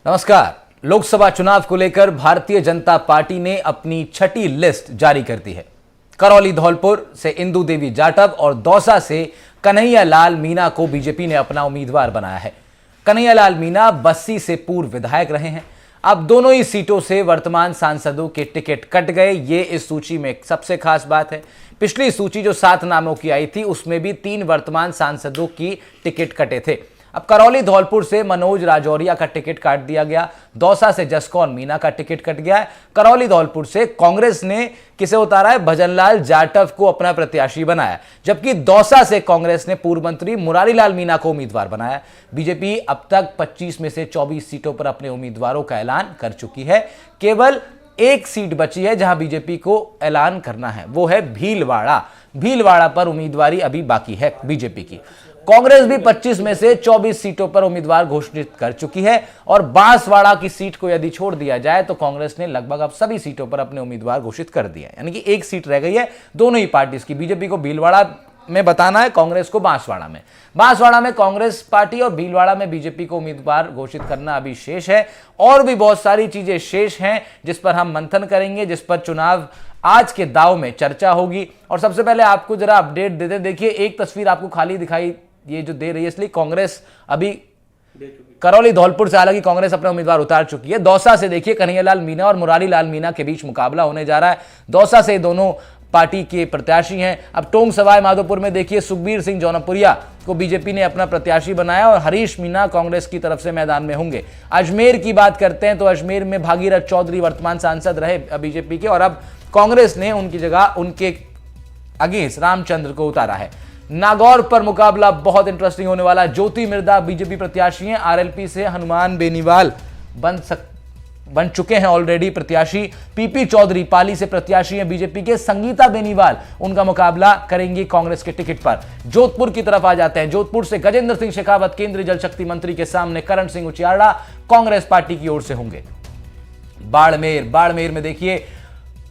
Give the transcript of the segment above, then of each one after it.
नमस्कार। लोकसभा चुनाव को लेकर भारतीय जनता पार्टी ने अपनी छठी लिस्ट जारी कर दी है। करौली धौलपुर से इंदु देवी जाटव और दौसा से कन्हैया लाल मीणा को बीजेपी ने अपना उम्मीदवार बनाया है। कन्हैया लाल मीणा बस्सी से पूर्व विधायक रहे हैं। अब दोनों ही सीटों से वर्तमान सांसदों के टिकट कट गए। ये इस सूची में सबसे खास बात है। पिछली सूची जो 7 नामों की आई थी उसमें भी 3 वर्तमान सांसदों की टिकट कटे थे। अब करौली धौलपुर से मनोज राजौरिया का टिकट काट दिया गया। दौसा से जसकौर मीणा का टिकट कट गया है। करौली धौलपुर से कांग्रेस ने किसे उतारा है? भजनलाल जाटव को अपना प्रत्याशी बनाया, जबकि दौसा से कांग्रेस ने पूर्व मंत्री मुरारीलाल मीणा को उम्मीदवार बनाया। बीजेपी अब तक 25 में से 24 सीटों पर अपने उम्मीदवारों का ऐलान कर चुकी है। केवल एक सीट बची है जहां बीजेपी को ऐलान करना है, वो है भीलवाड़ा। भीलवाड़ा पर उम्मीदवारी अभी बाकी है बीजेपी की। कांग्रेस भी 25 में से 24 सीटों पर उम्मीदवार घोषित कर चुकी है और बांसवाड़ा की सीट को यदि छोड़ दिया जाए तो कांग्रेस ने लगभग अब सभी सीटों पर अपने उम्मीदवार घोषित कर दिए हैं, यानी कि एक सीट रह गई है दोनों ही पार्टी की। बीजेपी को भीलवाड़ा में बताना है, कांग्रेस को बांसवाड़ा में। बांसवाड़ा में कांग्रेस पार्टी और भीलवाड़ा में बीजेपी को उम्मीदवार घोषित करना अभी शेष है। और भी बहुत सारी चीजें शेष हैं जिस पर हम मंथन करेंगे, जिस पर चुनाव आज के दाव में चर्चा होगी। और सबसे पहले आपको जरा अपडेट देते, देखिए एक तस्वीर आपको खाली दिखाई ये जो दे रही है, इसलिए कांग्रेस अभी करौली धौलपुर से हालांकि कांग्रेस अपना उम्मीदवार उतार चुकी है। दौसा से देखिए कन्हैया लाल मीणा और मुरारीलाल मीणा के बीच मुकाबला होने जा रहा है। दौसा से दोनों पार्टी के प्रत्याशी हैं। अब टोंक सवाई माधोपुर में देखिए सुखबीर सिंह जौनपुरिया को बीजेपी ने अपना प्रत्याशी बनाया और हरीश मीणा कांग्रेस की तरफ से मैदान में होंगे। अजमेर की बात करते हैं तो अजमेर में भागीरथ चौधरी वर्तमान सांसद रहे बीजेपी के, और अब कांग्रेस ने उनकी जगह उनके अगेंस्ट रामचंद्र को उतारा है। नागौर पर मुकाबला बहुत इंटरेस्टिंग होने वाला है। ज्योति मिर्धा बीजेपी प्रत्याशी हैं। आरएलपी से हनुमान बेनीवाल बन चुके हैं ऑलरेडी प्रत्याशी। पीपी चौधरी पाली से प्रत्याशी हैं बीजेपी के। संगीता बेनीवाल उनका मुकाबला करेंगी कांग्रेस के टिकट पर। जोधपुर की तरफ आ जाते हैं। जोधपुर से गजेंद्र सिंह शेखावत केंद्रीय जल शक्ति मंत्री के सामने करण सिंह उचियाड़ा कांग्रेस पार्टी की ओर से होंगे। बाड़मेर में देखिए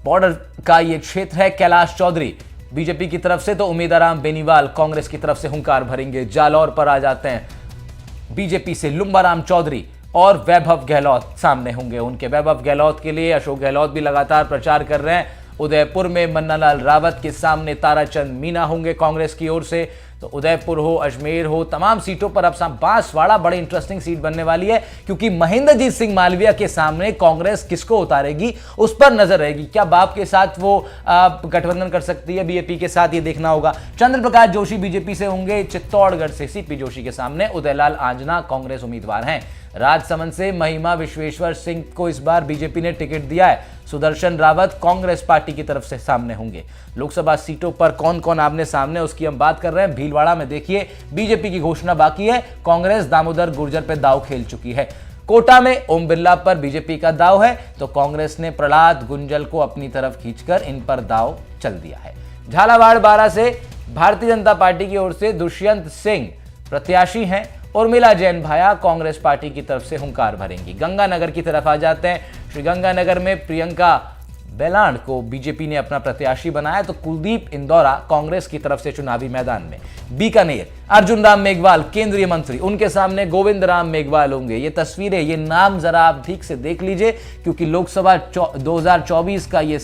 बॉर्डर का ये क्षेत्र है। कैलाश चौधरी बीजेपी की तरफ से तो उमेदाराम बेनीवाल कांग्रेस की तरफ से हुंकार भरेंगे। जालौर पर आ जाते हैं। बीजेपी से लुम्बाराम चौधरी और वैभव गहलोत सामने होंगे। उनके वैभव गहलोत के लिए अशोक गहलोत भी लगातार प्रचार कर रहे हैं। उदयपुर में मन्नालाल रावत के सामने ताराचंद मीणा होंगे कांग्रेस की ओर से। तो उदयपुर हो, अजमेर हो, तमाम सीटों पर अब बांसवाड़ा बड़ी इंटरेस्टिंग सीट बनने वाली है, क्योंकि महेंद्रजीत सिंह मालवीय के सामने कांग्रेस किसको उतारेगी उस पर नजर रहेगी। क्या बाप के साथ वो गठबंधन कर सकती है बीजेपी के साथ, ये देखना होगा। चंद्र प्रकाश जोशी बीजेपी से होंगे। चित्तौड़गढ़ से सीपी जोशी के सामने उदयलाल आंजना कांग्रेस उम्मीदवार हैं। राजसमंद से महिमा विश्वेश्वर सिंह को इस बार बीजेपी ने टिकट दिया है। सुदर्शन रावत कांग्रेस पार्टी की तरफ से सामने होंगे। लोकसभा सीटों पर कौन कौन आमने सामने उसकी हम बात कर रहे हैं। भीलवाड़ा में देखिए बीजेपी की घोषणा बाकी है। कांग्रेस दामोदर गुर्जर पर दाव खेल चुकी है। कोटा में ओम बिरला पर बीजेपी का दाव है, तो कांग्रेस ने प्रहलाद गुंजल को अपनी तरफ खींचकर इन पर दाव चल दिया है। झालावाड़ बारा से भारतीय जनता पार्टी की ओर से दुष्यंत सिंह प्रत्याशी हैं। उर्मिला जैन भाया कांग्रेस पार्टी की तरफ से हुंकार भरेंगी। गंगानगर की तरफ आ जाते हैं। श्रीगंगानगर में प्रियंका बेलांड को बीजेपी ने अपना प्रत्याशी बनाया, तो कुलदीप इंदौरा कांग्रेस की तरफ से चुनावी मैदान में। बीकानेर अर्जुन राम मेघवाल केंद्रीय मंत्री, उनके सामने गोविंद राम मेघवाल होंगे। ये तस्वीरें, ये नाम जरा आप ठीक से देख लीजिए, क्योंकि लोकसभा 2024 का ये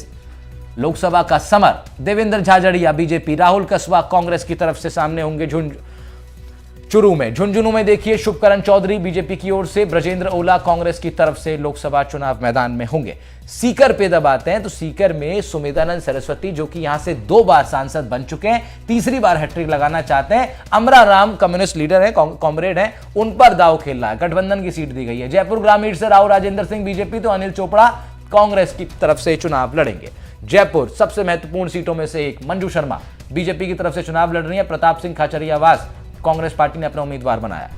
लोकसभा का समर। देवेंद्र झाझड़िया बीजेपी, राहुल कसवा कांग्रेस की तरफ से सामने होंगे। झुंझुनू में देखिए शुभकरण चौधरी बीजेपी की ओर से, ब्रजेंद्र ओला कांग्रेस की तरफ से लोकसभा चुनाव मैदान में होंगे। सीकर पे दबाते हैं तो सीकर में सुमेधानंद सरस्वती जो कि यहां से 2 बार सांसद बन चुके हैं, तीसरी बार हैट्रिक लगाना चाहते हैं। अमरा राम कम्युनिस्ट लीडर हैं, कॉमरेड हैं, उन पर दाव खेल रहा है। गठबंधन की सीट दी गई है। जयपुर ग्रामीण से राव राजेंद्र सिंह बीजेपी, तो अनिल चोपड़ा कांग्रेस की तरफ से चुनाव लड़ेंगे। जयपुर सबसे महत्वपूर्ण सीटों में से एक, मंजू शर्मा बीजेपी की तरफ से चुनाव लड़ रही है। प्रताप सिंह खाचरियावास कांग्रेस पार्टी ने अपना उम्मीदवार बनाया।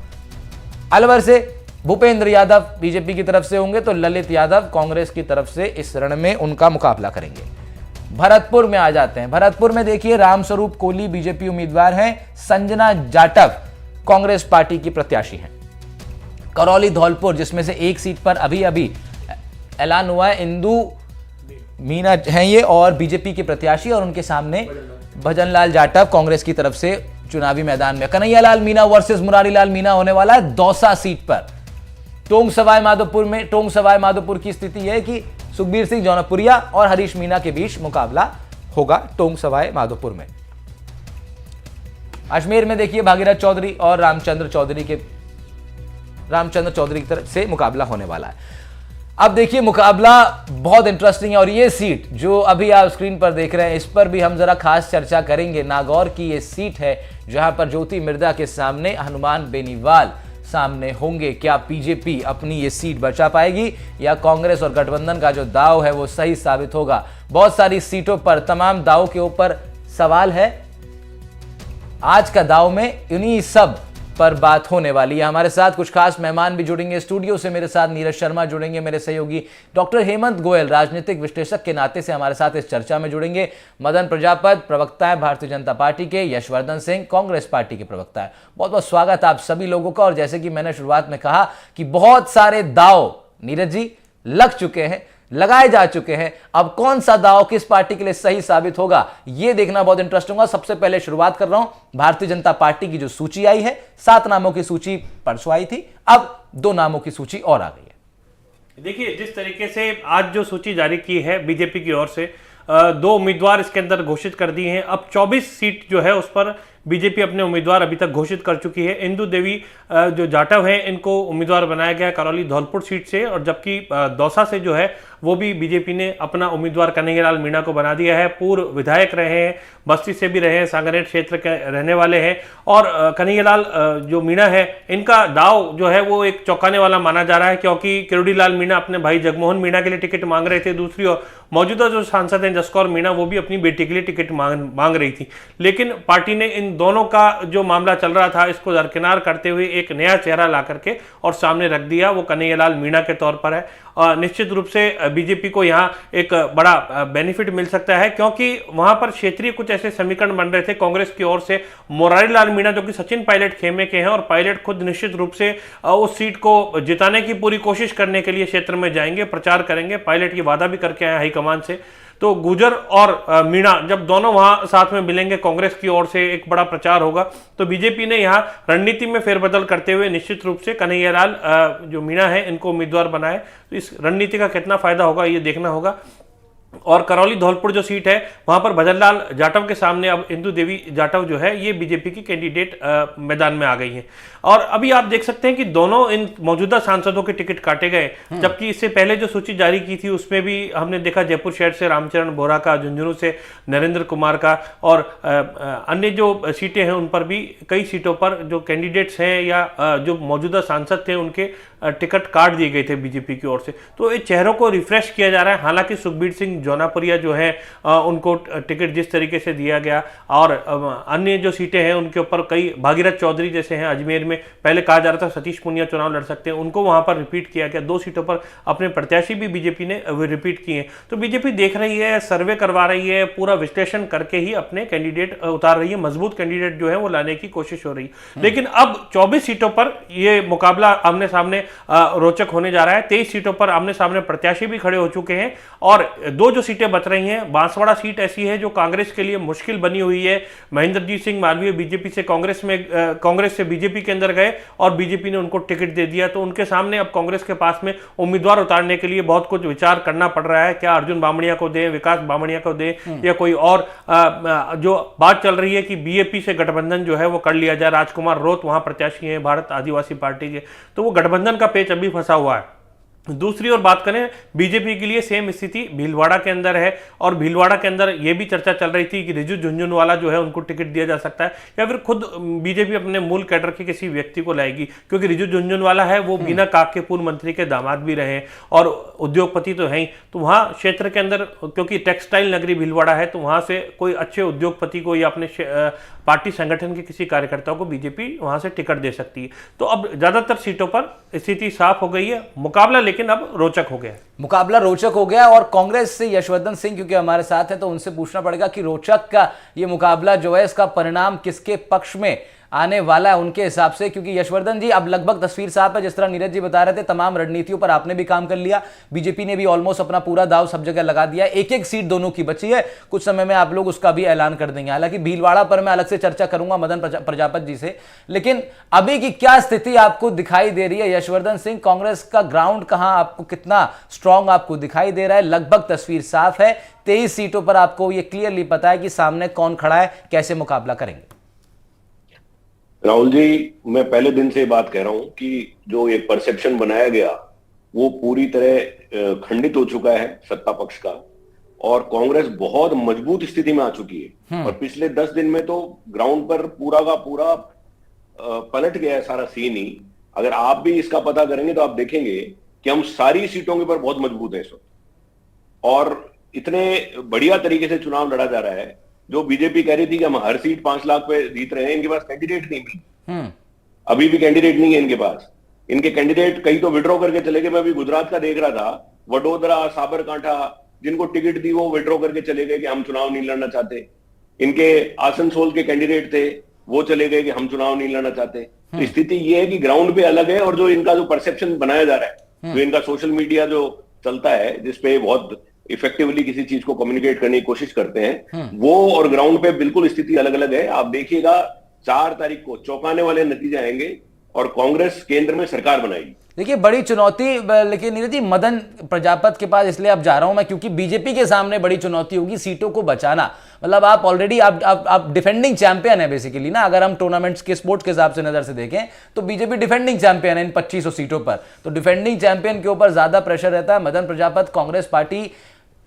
अलवर से भूपेंद्र यादव बीजेपी की तरफ से होंगे, तो ललित यादव कांग्रेस की तरफ से इस रण में उनका मुकाबला करेंगे। भरतपुर में आ जाते हैं। भरतपुर में देखिए रामस्वरूप कोहली बीजेपी उम्मीदवार हैं। संजना जाटव कांग्रेस पार्टी की प्रत्याशी हैं। करौली धौलपुर जिसमें से एक सीट पर अभी ऐलान हुआ है, इंदु मीणा हैं ये और बीजेपी के प्रत्याशी, और उनके सामने भजनलाल जाटव कांग्रेस की तरफ से चुनावी मैदान में। कन्हैया लाल मीणा वर्सेस मुरारीलाल मीणा होने वाला है दौसा सीट पर। टोंक सवाई माधोपुर की स्थिति है कि सुखबीर सिंह जौनपुरिया और हरीश मीणा के बीच मुकाबला होगा टोंक सवाई माधोपुर में। अजमेर में देखिए भागीरथ चौधरी और रामचंद्र चौधरी की तरफ से मुकाबला होने वाला है। अब देखिए मुकाबला बहुत इंटरेस्टिंग है और ये सीट जो अभी आप स्क्रीन पर देख रहे हैं इस पर भी हम जरा खास चर्चा करेंगे। नागौर की ये सीट है जहां पर ज्योति मिर्धा के सामने हनुमान बेनीवाल सामने होंगे। क्या बीजेपी अपनी ये सीट बचा पाएगी या कांग्रेस और गठबंधन का जो दांव है वो सही साबित होगा? बहुत सारी सीटों पर तमाम दांव के ऊपर सवाल है। आज का दांव में इन्हीं सब पर बात होने वाली है। हमारे साथ कुछ खास मेहमान भी जुड़ेंगे स्टूडियो से। मेरे साथ नीरज शर्मा जुड़ेंगे, मेरे सहयोगी डॉक्टर हेमंत गोयल राजनीतिक विश्लेषक के नाते से हमारे साथ इस चर्चा में जुड़ेंगे। मदन प्रजापत प्रवक्ता है भारतीय जनता पार्टी के, यशवर्धन सिंह कांग्रेस पार्टी के प्रवक्ता है। बहुत बहुत स्वागत आप सभी लोगों का। और जैसे कि मैंने शुरुआत में कहा कि बहुत सारे दांव नीरज जी लग चुके हैं, लगाए जा चुके हैं। अब कौन सा दांव किस पार्टी के लिए सही साबित होगा यह देखना बहुत इंटरेस्टिंग होगा। सबसे पहले शुरुआत कर रहा हूं भारतीय जनता पार्टी की जो सूची आई है। 7 नामों की सूची परसों आई थी, अब 2 नामों की सूची और आ गई है। देखिए जिस तरीके से आज जो सूची जारी की है बीजेपी की ओर से 2 उम्मीदवार इसके अंदर घोषित कर दिए हैं। अब 24 सीट जो है उस पर बीजेपी अपने उम्मीदवार अभी तक घोषित कर चुकी है। इंदु देवी जो जाटव है इनको उम्मीदवार बनाया गया करौली धौलपुर सीट से, और जबकि दौसा से जो है वो भी बीजेपी ने अपना उम्मीदवार कन्हैयालाल मीणा को बना दिया है। पूर्व विधायक रहे हैं, बस्ती से भी रहे हैं, सांगनेर क्षेत्र के रहने वाले हैं। और कन्हैयालाल जो मीणा है इनका दाव जो है वो एक चौंकाने वाला माना जा रहा है, क्योंकि किरोड़ीलाल मीणा अपने भाई जगमोहन मीणा के लिए टिकट मांग रहे थे। दूसरी ओर मौजूदा जो सांसद हैं जसकौर मीणा वो भी अपनी बेटी के लिए टिकट मांग रही थी। लेकिन पार्टी ने इन दोनों का जो मामला चल रहा था इसको दरकिनार करते हुए एक नया चेहरा ला करके और सामने रख दिया, वो कन्हैयालाल मीणा के तौर पर है। निश्चित रूप से बीजेपी को यहाँ एक बड़ा बेनिफिट मिल सकता है, क्योंकि वहां पर क्षेत्रीय कुछ ऐसे समीकरण बन रहे थे कांग्रेस की ओर से। मुरारीलाल मीणा जो कि सचिन पायलट खेमे के हैं और पायलट खुद निश्चित रूप से उस सीट को जिताने की पूरी कोशिश करने के लिए क्षेत्र में जाएंगे, प्रचार करेंगे। पायलट ये वादा भी करके आए हाईकमान से। तो गुजर और मीणा जब दोनों वहां साथ में मिलेंगे, कांग्रेस की ओर से एक बड़ा प्रचार होगा। तो बीजेपी ने यहां रणनीति में फेरबदल करते हुए निश्चित रूप से कन्हैयालाल जो मीणा है इनको उम्मीदवार बनाए। तो इस रणनीति का कितना फायदा होगा ये देखना होगा। और करौली धौलपुर जो सीट है वहां पर भजनलाल जाटव के सामने अब इंदु देवी जाटव जो है ये बीजेपी की कैंडिडेट मैदान में आ गई हैं। और अभी आप देख सकते हैं कि दोनों इन मौजूदा सांसदों के टिकट काटे गए, जबकि इससे पहले जो सूची जारी की थी उसमें भी हमने देखा जयपुर शहर से रामचरण बोरा का, झुंझुनू से नरेंद्र कुमार का, और अन्य जो सीटें हैं उन पर भी कई सीटों पर जो कैंडिडेट्स हैं या जो मौजूदा सांसद थे उनके टिकट काट दिए गए थे बीजेपी की ओर से। तो इन चेहरों को रिफ्रेश किया जा रहा है। हालांकि सुखबीर सिंह जौनापुरिया जो है उनको टिकट जिस तरीके से दिया गया, और अन्य जो सीटें हैं उनके ऊपर कई भागीरथ चौधरी जैसे हैं अजमेर में, पहले कहा जा रहा था सतीश पुनिया चुनाव लड़ सकते हैं, उनको वहां पर रिपीट किया गया। 2 सीटों पर अपने प्रत्याशी भी बीजेपी ने रिपीट किए। तो बीजेपी देख रही है, सर्वे करवा रही है, पूरा विश्लेषण करके ही अपने कैंडिडेट उतार रही है। मजबूत कैंडिडेट जो है वो लाने की कोशिश हो रही है। लेकिन अब 24 सीटों पर यह मुकाबला आमने सामने रोचक होने जा रहा है। 23 सीटों पर आमने सामने प्रत्याशी भी खड़े हो चुके हैं, और 2 जो सीटें बच रही हैं, बांसवाड़ा सीट ऐसी है जो कांग्रेस के लिए मुश्किल बनी हुई है। महेंद्रजीत सिंह मालवीय बीजेपी से कांग्रेस से बीजेपी के अंदर गए और बीजेपी ने उनको टिकट दे दिया। तो उनके सामने अब कांग्रेस के पास में उम्मीदवार उतारने के लिए बहुत कुछ विचार करना पड़ रहा है। क्या अर्जुन बामणिया को दें, विकास बामणिया को दें, या कोई और जो बात चल रही है कि बीएपी से गठबंधन जो है वो कर लिया जाए। राजकुमार रोत वहां प्रत्याशी हैं भारत आदिवासी पार्टी के, तो वो गठबंधन का पेच अभी फंसा हुआ है। दूसरी ओर बात करें बीजेपी के लिए सेम स्थिति भीलवाड़ा के अंदर है, और भीलवाड़ा के अंदर यह भी चर्चा चल रही थी कि रिजू झुंझुनवाला जो है उनको टिकट दिया जा सकता है, या फिर खुद बीजेपी अपने मूल कैडर के किसी व्यक्ति को लाएगी, क्योंकि रिजू झुंझुनवाला है वो बीना काक के पूर्व मंत्री के दामाद भी रहे और उद्योगपति तो हैं ही। तो वहां क्षेत्र के अंदर क्योंकि टेक्सटाइल नगरी भीलवाड़ा है, तो वहां से कोई अच्छे उद्योगपति को या अपने पार्टी संगठन के किसी कार्यकर्ताओं को बीजेपी वहां से टिकट दे सकती है। तो अब ज्यादातर सीटों पर स्थिति साफ हो गई है। मुकाबला लेकिन अब रोचक हो गया। मुकाबला रोचक हो गया, और कांग्रेस से यशवर्धन सिंह क्योंकि हमारे साथ है तो उनसे पूछना पड़ेगा कि रोचक का ये मुकाबला जो है इसका परिणाम किसके पक्ष में आने वाला है उनके हिसाब से, क्योंकि यशवर्धन जी अब लगभग तस्वीर साफ है। जिस तरह नीरज जी बता रहे थे, तमाम रणनीतियों पर आपने भी काम कर लिया, बीजेपी ने भी ऑलमोस्ट अपना पूरा दाव सब जगह लगा दिया। एक एक सीट दोनों की बची है, कुछ समय में आप लोग उसका भी ऐलान कर देंगे। हालांकि भीलवाड़ा पर मैं अलग से चर्चा करूंगा मदन प्रजापति जी से, लेकिन अभी की क्या स्थिति आपको दिखाई दे रही है यशवर्धन सिंह? कांग्रेस का ग्राउंड कहां आपको कितना स्ट्रांग आपको दिखाई दे रहा है? लगभग तस्वीर साफ है, 23 सीटों पर आपको यह क्लियरली पता है कि सामने कौन खड़ा है, कैसे मुकाबला करेंगे? राहुल जी, मैं पहले दिन से बात कह रहा हूं कि जो एक परसेप्शन बनाया गया वो पूरी तरह खंडित हो चुका है सत्ता पक्ष का, और कांग्रेस बहुत मजबूत स्थिति में आ चुकी है। और पिछले 10 दिन में तो ग्राउंड पर पूरा का पूरा पलट गया है सारा सीन ही। अगर आप भी इसका पता करेंगे तो आप देखेंगे कि हम सारी सीटों के ऊपर बहुत मजबूत हैं इस वक्त, और इतने बढ़िया तरीके से चुनाव लड़ा जा रहा है। जो बीजेपी कह रही थी कि हम हर सीट 5 लाख पे जीत रहे हैं, इनके पास कैंडिडेट नहीं मिली, अभी भी कैंडिडेट नहीं है इनके पास। इनके कैंडिडेट कई तो विड्रॉ करके चले गए। मैं अभी गुजरात का देख रहा था, वडोदरा, साबरकांठा, जिनको टिकट दी वो विड्रॉ करके चले गए कि हम चुनाव नहीं लड़ना चाहते। इनके आसनसोल के कैंडिडेट थे, वो चले गए कि हम चुनाव नहीं लड़ना चाहते। तो स्थिति ये है कि ग्राउंड पे अलग है, और जो इनका जो परसेप्शन बनाया जा रहा है, जो इनका सोशल मीडिया जो चलता है, जिसपे बहुत इफेक्टिवली किसी चीज को कम्युनिकेट करने की कोशिश करते हैं, वो और ग्राउंड पे बिल्कुल स्थिति अलग अलग है। आप देखिएगा 4 तारीख को चौंकाने वाले नतीजे आएंगे और कांग्रेस केंद्र में सरकार बनाएगी। देखिए, बड़ी चुनौती, लेकिन नीरज जी मदन प्रजापति के पास इसलिए अब जा रहा हूं मैं क्योंकि बीजेपी के सामने बड़ी चुनौती होगी सीटों को बचाना। मतलब आप ऑलरेडी आप डिफेंडिंग चैंपियन है बेसिकली ना। अगर हम टूर्नामेंट्स के स्पोर्ट्स के हिसाब से नजर से देखें तो बीजेपी डिफेंडिंग चैंपियन है इन 2500 सीटों पर। तो डिफेंडिंग चैंपियन के ऊपर ज्यादा प्रेशर रहता है। मदन प्रजापति कांग्रेस पार्टी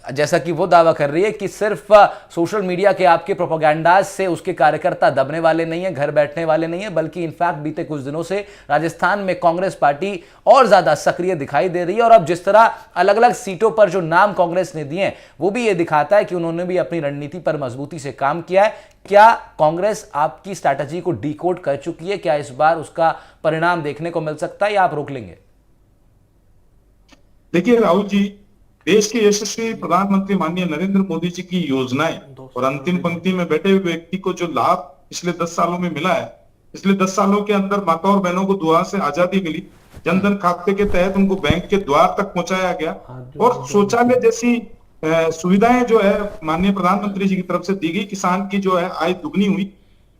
जैसा कि वो दावा कर रही है कि सिर्फ सोशल मीडिया के आपके प्रोपेगेंडाज से उसके कार्यकर्ता दबने वाले नहीं है, घर बैठने वाले नहीं है, बल्कि इनफैक्ट बीते कुछ दिनों से राजस्थान में कांग्रेस पार्टी और ज्यादा सक्रिय दिखाई दे रही है। और अब जिस तरह अलग अलग सीटों पर जो नाम कांग्रेस ने दिए हैं, वो भी ये दिखाता है कि उन्होंने भी अपनी रणनीति पर मजबूती से काम किया है। क्या कांग्रेस आपकी स्ट्रैटेजी को डिकोड कर चुकी है? क्या इस बार उसका परिणाम देखने को मिल सकता है या आप रोक लेंगे? देखिए राहुल जी, देश के यशस्वी प्रधानमंत्री माननीय नरेंद्र मोदी जी की योजनाएं और अंतिम पंक्ति में बैठे हुए व्यक्ति को जो लाभ पिछले 10 सालों में मिला है, पिछले 10 सालों के अंदर माता और बहनों को दुआ से आजादी मिली, जनधन खाते के तहत उनको बैंक के द्वार तक पहुंचाया गया, और शौचालय जैसी सुविधाएं जो है माननीय प्रधानमंत्री जी की तरफ से दी गई। किसान की जो है आय दुगनी हुई,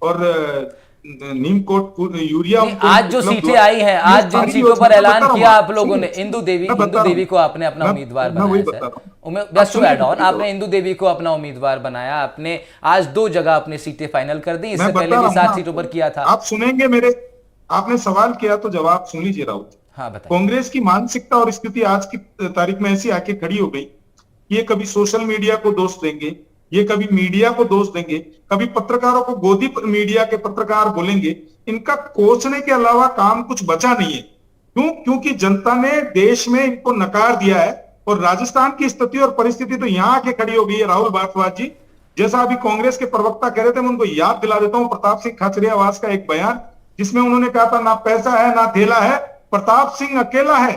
और नीम कोट यूरिया आज जो सीटें आई हैं, आज जिन सीटों पर ऐलान किया आप लोगों ने, इंदु देवी को आपने अपना उम्मीदवार बनाया। आपने इंदु देवी को अपना उम्मीदवार बनाया, आपने आज 2 जगह अपनी सीटें फाइनल कर दी। इससे पहले भी 7 सीटों पर किया था। आप सुनेंगे मेरे, आपने सवाल किया तो जवाब सुन लीजिए राहुल। हाँ, बताइए। कांग्रेस की मानसिकता और स्थिति आज की तारीख में ऐसी आके खड़ी हो गई, ये कभी सोशल मीडिया को दोष देंगे, ये कभी मीडिया को दोष देंगे, कभी पत्रकारों को गोदी पर मीडिया के पत्रकार बोलेंगे। इनका कोसने के अलावा काम कुछ बचा नहीं है। क्यों? क्योंकि जनता ने देश में इनको नकार दिया है, और राजस्थान की स्थिति और परिस्थिति तो यहाँ आके खड़ी हो गई है राहुल भारद्वाज जी। जैसा अभी कांग्रेस के प्रवक्ता कह रहे थे, मैं उनको याद दिला देता हूँ प्रताप सिंह खाचरियावास का एक बयान, जिसमें उन्होंने कहा था ना पैसा है ना थैला है, प्रताप सिंह अकेला है।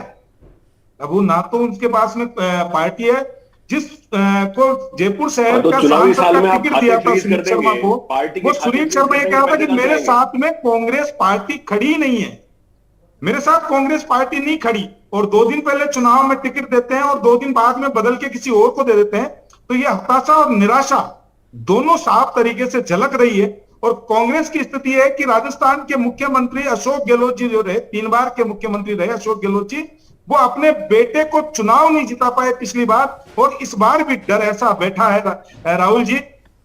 अब वो ना तो उनके पास में पार्टी है, जिस को जयपुर शहर का सांसद का टिकट दिया था सुनील शर्मा को, वो सुनील शर्मा ये कह रहा था कि मेरे साथ में कांग्रेस पार्टी खड़ी नहीं है, मेरे साथ कांग्रेस पार्टी नहीं खड़ी। और 2 दिन पहले चुनाव में टिकट देते हैं और 2 दिन बाद में बदल के किसी और को दे देते हैं। तो ये हताशा और निराशा दोनों साफ तरीके से झलक रही है। और कांग्रेस की स्थिति है कि राजस्थान के मुख्यमंत्री अशोक गहलोत जी जो रहे, 3 बार के मुख्यमंत्री रहे अशोक गहलोत जी, वो अपने बेटे को चुनाव नहीं जिता पाए पिछली बार, और इस बार भी डर ऐसा बैठा है राहुल जी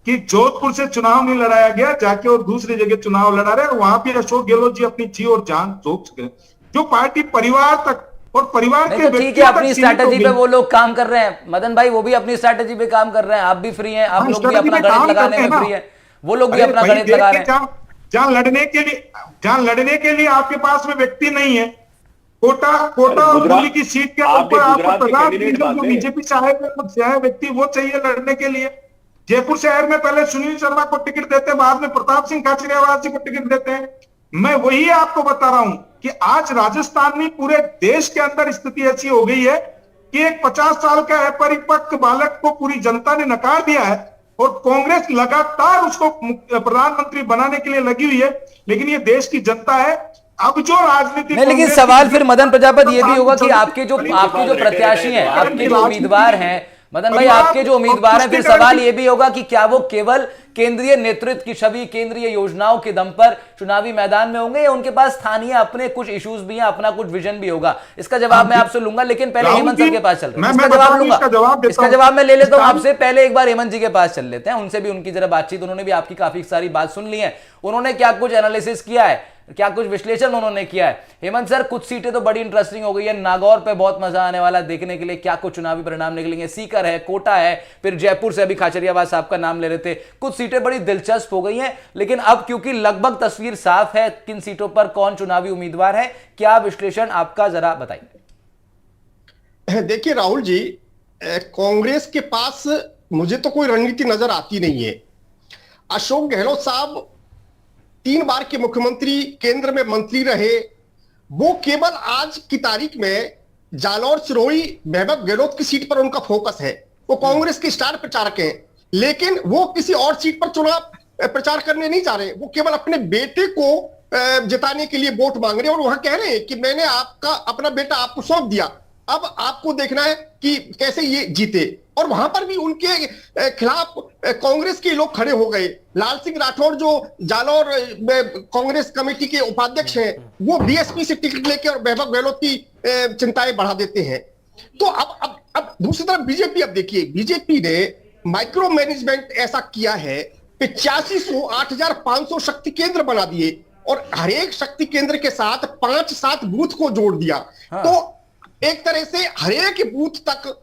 कि जोधपुर से चुनाव नहीं लड़ाया गया, जाके और दूसरी जगह चुनाव लड़ा रहे, और वहां पे अशोक गहलोत जी अपनी जी और जान झोंक चुके हैं। जो पार्टी परिवार तक और परिवार के तो ठीक है, अपनी स्ट्रैटेजी पे वो लोग काम कर रहे हैं मदन भाई, वो भी अपनी स्ट्रैटेजी पे काम कर रहे हैं। आप भी फ्री हैं, आप लोग भी अपना गणित लगाने में फ्री है, वो लोग भी अपना गणित लगा रहे हैं। जहां लड़ने के लिए आपके पास में व्यक्ति नहीं है, कोटा और दिल्ली की सीट के ऊपर आपको प्रधानमंत्री जो बीजेपी चाहे व्यक्ति वो चाहिए लड़ने के लिए। जयपुर शहर में पहले सुनील शर्मा को टिकट देते हैं, बाद में प्रताप सिंह खाचरियावास जी को टिकट देते हैं। मैं वही आपको बता रहा हूं कि आज राजस्थान में पूरे देश के अंदर स्थिति ऐसी हो गई है कि एक 50 साल का अपरिपक्व बालक को पूरी जनता ने नकार दिया है, और कांग्रेस लगातार उसको प्रधानमंत्री बनाने के लिए लगी हुई है। लेकिन ये देश की जनता है, अब जो राजनीति नहीं, लेकिन सवाल फिर मदन प्रजापति ये भी होगा कि आपके जो प्रत्याशी हैं, आपके जो उम्मीदवार हैं, मदन भाई आपके जो उम्मीदवार हैं, फिर सवाल ये भी होगा कि क्या वो केवल केंद्रीय नेतृत्व की छवि, केंद्रीय योजनाओं के दम पर चुनावी मैदान में होंगे, या उनके पास स्थानीय अपने कुछ इश्यूज भी हैं, अपना कुछ विजन भी होगा? इसका जवाब मैं आपसे लूंगा, लेकिन पहले हेमंत सर के पास चल रहे हैं। इसका जवाब लूंगा, इसका जवाब मैं ले लेता हूं आपसे। पहले एक बार हेमंत जी के पास चल लेते हैं, उनसे भी उनकी जरा बातचीत, उन्होंने भी आपकी काफी सारी बात सुन ली है, उन्होंने क्या कुछ एनालिसिस किया है, क्या कुछ विश्लेषण उन्होंने किया है। हेमंत सर, कुछ सीटें तो बड़ी इंटरेस्टिंग हो गई है, नागौर पे बहुत मजा आने वाला देखने के लिए, क्या कुछ चुनावी परिणाम निकलेंगे। सीकर है, कोटा है, फिर जयपुर से अभी खाचरियावास साहब का नाम ले रहे थे। कुछ सीटें बड़ी दिलचस्प हो गई हैं, लेकिन अब क्योंकि लगभग तस्वीर साफ है किन सीटों पर कौन चुनावी उम्मीदवार है, क्या विश्लेषण आपका, जरा बताइए। देखिए राहुल जी, कांग्रेस के पास मुझे तो कोई रणनीति नजर आती नहीं है। अशोक गहलोत साहब 3 बार के मुख्यमंत्री, केंद्र में मंत्री रहे, वो केवल आज की तारीख में जालौर सिरोही वैभव गहलोत की सीट पर उनका फोकस है। वो कांग्रेस के स्टार प्रचारक हैं, लेकिन वो किसी और सीट पर चुनाव प्रचार करने नहीं जा रहे। वो केवल अपने बेटे को जिताने के लिए वोट मांग रहे हैं, और वहां कह रहे हैं कि मैंने आपका अपना बेटा आपको सौंप दिया, अब आपको देखना है कि कैसे ये जीते। और वहां पर भी उनके खिलाफ कांग्रेस के लोग खड़े हो गए। लाल सिंह राठौर जो जालौर कांग्रेस कमेटी के उपाध्यक्ष हैं, वो बीएसपी से टिकट लेकर और वैभव गहलोत की चिंताएं बढ़ा देते हैं। तो अब दूसरी तरफ बीजेपी, अब देखिए बीजेपी ने माइक्रो मैनेजमेंट ऐसा किया है, 8500 8500 शक्ति केंद्र बना दिए, और हर एक शक्ति केंद्र के साथ 5-7 बूथ को जोड़ दिया। हाँ। तो एक तरह से हर एक बूथ तक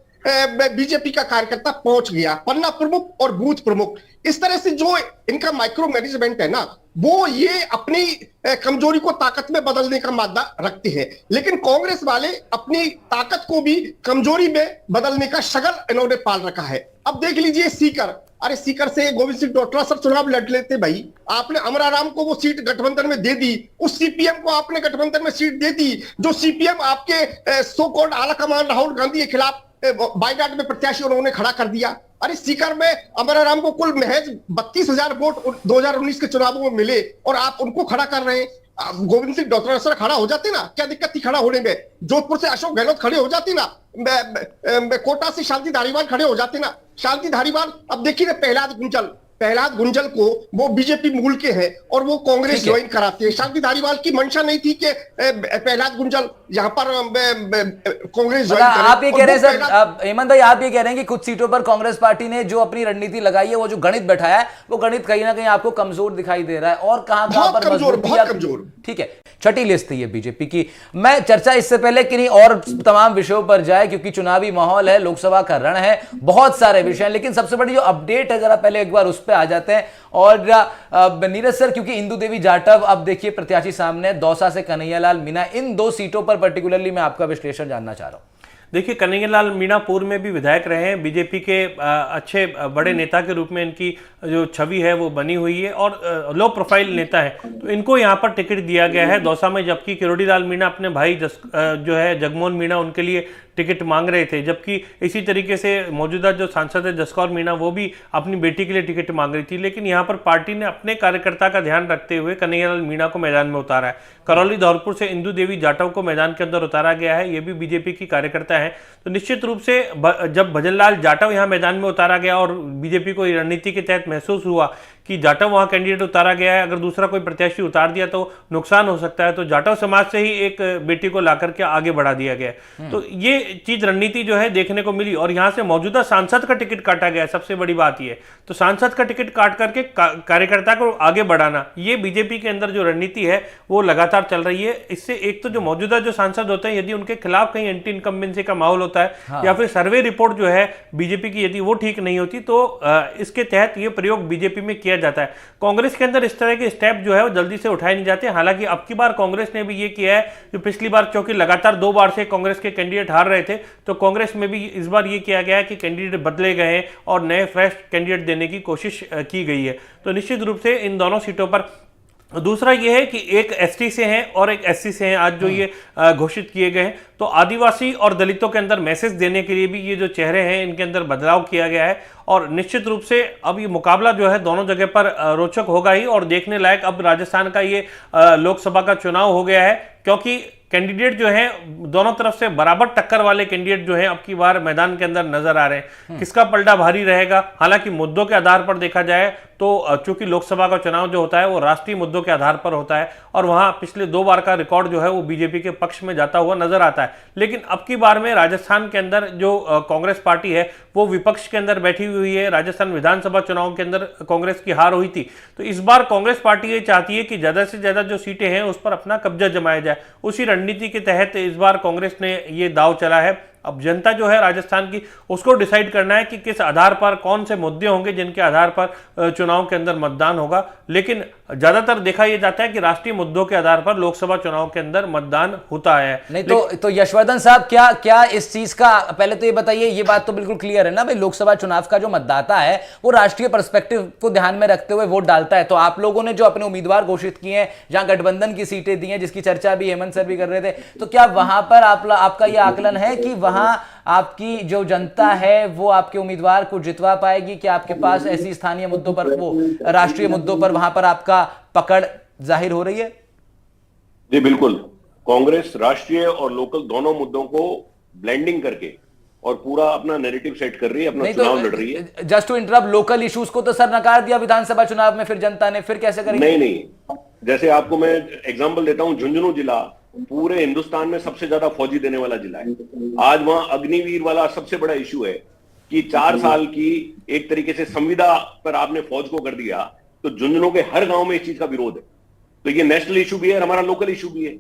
बीजेपी का कार्यकर्ता पहुंच गया, पन्ना प्रमुख और बूथ प्रमुख। इस तरह से जो इनका माइक्रो मैनेजमेंट है ना, वो ये अपनी कमजोरी को ताकत में बदलने का मादा रखते हैं। लेकिन कांग्रेस वाले अपनी ताकत को भी कमजोरी में बदलने का शगल इन्होंने पाल रखा है। अब देख लीजिए सीकर, अरे सीकर से गोविंद सिंह डोटासरा सर चुनाव लड़ लेते भाई, आपने अमराराम को वो सीट गठबंधन में दे दी, उस सीपीएम को आपने गठबंधन में सीट दे दी, जो सीपीएम आपके सो कॉल्ड आला कमान राहुल गांधी के खिलाफ बाईगाट में प्रत्याशी उन्होंने खड़ा कर दिया। अरे सीकर में अमराराम को कुल महज 32,000 वोट 2019 के चुनावों में मिले, और आप उनको खड़ा कर रहे हैं। गोविंद सिंह डोटासरा खड़ा हो जाते ना, क्या दिक्कत थी खड़ा होने में? जोधपुर से अशोक गहलोत खड़े हो जाते ना, कोटा से शांति धारीवाल खड़े हो जाते ना। शांति धारीवाल, अब देखिए ना प्रहलाद गुंजल को, वो बीजेपी मूल के हैं और वो कांग्रेस ज्वाइन कराते हैं। शांति धारीवाल की मंशा नहीं थी कि प्रहलाद गुंजल यहाँ पर कांग्रेस ज्वाइन करे। आप ये कह रहे हैं सर, हेमंत भाई आप ये कह रहे हैं कि कुछ सीटों पर कांग्रेस पार्टी ने जो अपनी रणनीति लगाई है, वो जो गणित बैठाया है, वो गणित कहीं ना कहीं आपको कमजोर दिखाई दे रहा है, और कहां पर कमजोर। ठीक है, छठी लिस्ट थी ये बीजेपी की। मैं चर्चा इससे पहले किन्हीं और तमाम विषयों पर जाए, क्योंकि चुनावी माहौल है, लोकसभा का रण है, बहुत सारे विषय, लेकिन सबसे बड़ी जो अपडेट है, जरा पहले एक बार उस पे आ जाते हैं। और नीरज सर, क्योंकि इंदु देवी जाटव अब देखिए प्रत्याशी सामने, दौसा से कन्हैयालाल मीणा, इन 2 सीटों पर पर्टिकुलरली मैं आपका विश्लेषण जानना चाह रहा हूं। देखिए, कन्हैयालाल मीणा पूर्व में भी विधायक रहे हैं, बीजेपी के अच्छे बड़े नेता के रूप में इनकी जो छवि है वो बनी हुई है, और लो प्रोफाइल नेता है, तो इनको यहाँ पर टिकट दिया गया है दौसा में। जबकि किरोड़ीलाल मीणा अपने भाई जो है जगमोहन मीणा, उनके लिए टिकट मांग रहे थे। जबकि इसी तरीके से मौजूदा जो सांसद है जसकौर मीणा, वो भी अपनी बेटी के लिए टिकट मांग रही थी। लेकिन यहाँ पर पार्टी ने अपने कार्यकर्ता का ध्यान रखते हुए कन्हैयालाल मीणा को मैदान में उतारा है। करौली धौलपुर से इंदु देवी जाटव को मैदान के अंदर उतारा गया है, ये भी बीजेपी की कार्यकर्ता है। तो निश्चित रूप से जब भजनलाल जाटव यहाँ मैदान में उतारा गया और बीजेपी को रणनीति के तहत महसूस हुआ कि जाटव वहां कैंडिडेट उतारा गया है, अगर दूसरा कोई प्रत्याशी उतार दिया तो नुकसान हो सकता है, तो जाटव समाज से ही एक बेटी को लाकर के आगे बढ़ा दिया गया। तो ये चीज रणनीति जो है देखने को मिली, और यहां से मौजूदा सांसद का टिकट काटा गया, सबसे बड़ी बात यह। तो सांसद का टिकट काट करके कार्यकर्ता को आगे बढ़ाना, ये बीजेपी के अंदर जो रणनीति है वो लगातार चल रही है। इससे एक तो जो मौजूदा जो सांसद होते हैं, यदि उनके खिलाफ कहीं एंटी इनकम्बेंसी का माहौल होता है, या फिर सर्वे रिपोर्ट जो है बीजेपी की यदि वो ठीक नहीं होती, तो इसके तहत ये प्रयोग बीजेपी में किया जाता है। कांग्रेस के अंदर इस तरह के स्टेप जो है वो जल्दी से उठाए नहीं जाते। हालांकि अब की बार कांग्रेस ने भी ये किया है कि पिछली बार क्योंकि लगातार 2 बार से कांग्रेस के कैंडिडेट हार रहे थे, तो कांग्रेस में भी इस बार ये किया गया है कि कैंडिडेट बदले गए हैं और नए फ्रेश कैंडिडेट देने की कोशिश की गई है। तो निश्चित रूप से इन दोनों सीटों पर दूसरा ये है कि एक एसटी से हैं और एक एससी से हैं आज जो ये घोषित किए गए हैं, तो आदिवासी और दलितों के अंदर मैसेज देने के लिए भी ये जो चेहरे हैं इनके अंदर बदलाव किया गया है। और निश्चित रूप से अब ये मुकाबला जो है दोनों जगह पर रोचक होगा ही, और देखने लायक अब राजस्थान का ये लोकसभा का चुनाव हो गया है, क्योंकि कैंडिडेट जो हैं दोनों तरफ से बराबर टक्कर वाले कैंडिडेट जो हैं अब की बार मैदान के अंदर नजर आ रहे हैं। किसका पलड़ा भारी रहेगा, हालांकि मुद्दों के आधार पर देखा जाए तो चूंकि लोकसभा का चुनाव जो होता है वो राष्ट्रीय मुद्दों के आधार पर होता है, और वहां पिछले 2 बार का रिकॉर्ड जो है वो बीजेपी के पक्ष में जाता हुआ नजर आता है। लेकिन अब की बार में राजस्थान के अंदर जो कांग्रेस पार्टी है वो विपक्ष के अंदर बैठी हुई है। राजस्थान विधानसभा चुनाव के अंदर कांग्रेस की हार हुई थी, तो इस बार कांग्रेस पार्टी ये चाहती है कि ज्यादा से ज्यादा जो सीटें हैं उस पर अपना कब्जा जमाया जाए। उसी रणनीति के तहत इस बार कांग्रेस ने ये दाव चला है। अब जनता जो है राजस्थान की उसको डिसाइड करना है कि किस आधार पर कौन से मुद्दे होंगे जिनके आधार पर चुनाव के अंदर मतदान होगा। लेकिन ज्यादातर देखा यह जाता है कि राष्ट्रीय मुद्दों के आधार पर लोकसभा चुनाव के अंदर मतदान होता है। नहीं तो यशवर्धन साहब, क्या क्या इस चीज का, पहले तो ये बताइए, ये बात तो बिल्कुल क्लियर है ना भाई, लोकसभा चुनाव का जो मतदाता है वो राष्ट्रीय पर्सपेक्टिव को ध्यान में रखते हुए वोट डालता है। तो आप लोगों ने जो अपने उम्मीदवार घोषित किए हैं, जहां गठबंधन की सीटें दी हैं, जिसकी चर्चा भी हेमंत सर भी कर रहे थे, तो क्या वहां पर आपका यह आकलन है कि वहां आपकी जो जनता है वो आपके उम्मीदवार को जितवा पाएगी? कि आपके पास ऐसी स्थानीय मुद्दों पर, वो राष्ट्रीय मुद्दों पर वहां पर आपका पकड़ जाहिर हो रही है? जी बिल्कुल, कांग्रेस राष्ट्रीय और लोकल दोनों मुद्दों को ब्लेंडिंग करके और पूरा अपना नैरेटिव सेट कर रही है, अपना चुनाव लड़ रही है। Just to interrupt, local issues को तो सर नकार दिया विधानसभा चुनाव में, फिर जनता ने फिर कैसे करेंगे? नहीं, जैसे आपको मैं एग्जांपल देता हूं, झुंझुनू जिला पूरे हिंदुस्तान में सबसे ज्यादा फौजी देने वाला जिला है। आज वहां अग्निवीर वाला सबसे बड़ा इशू है कि 4 साल की एक तरीके से संविदा पर आपने फौज को कर दिया, तो झुंझुनू के हर गांव में इस चीज का विरोध है। तो ये नेशनल इशू भी है और हमारा लोकल इशू भी है।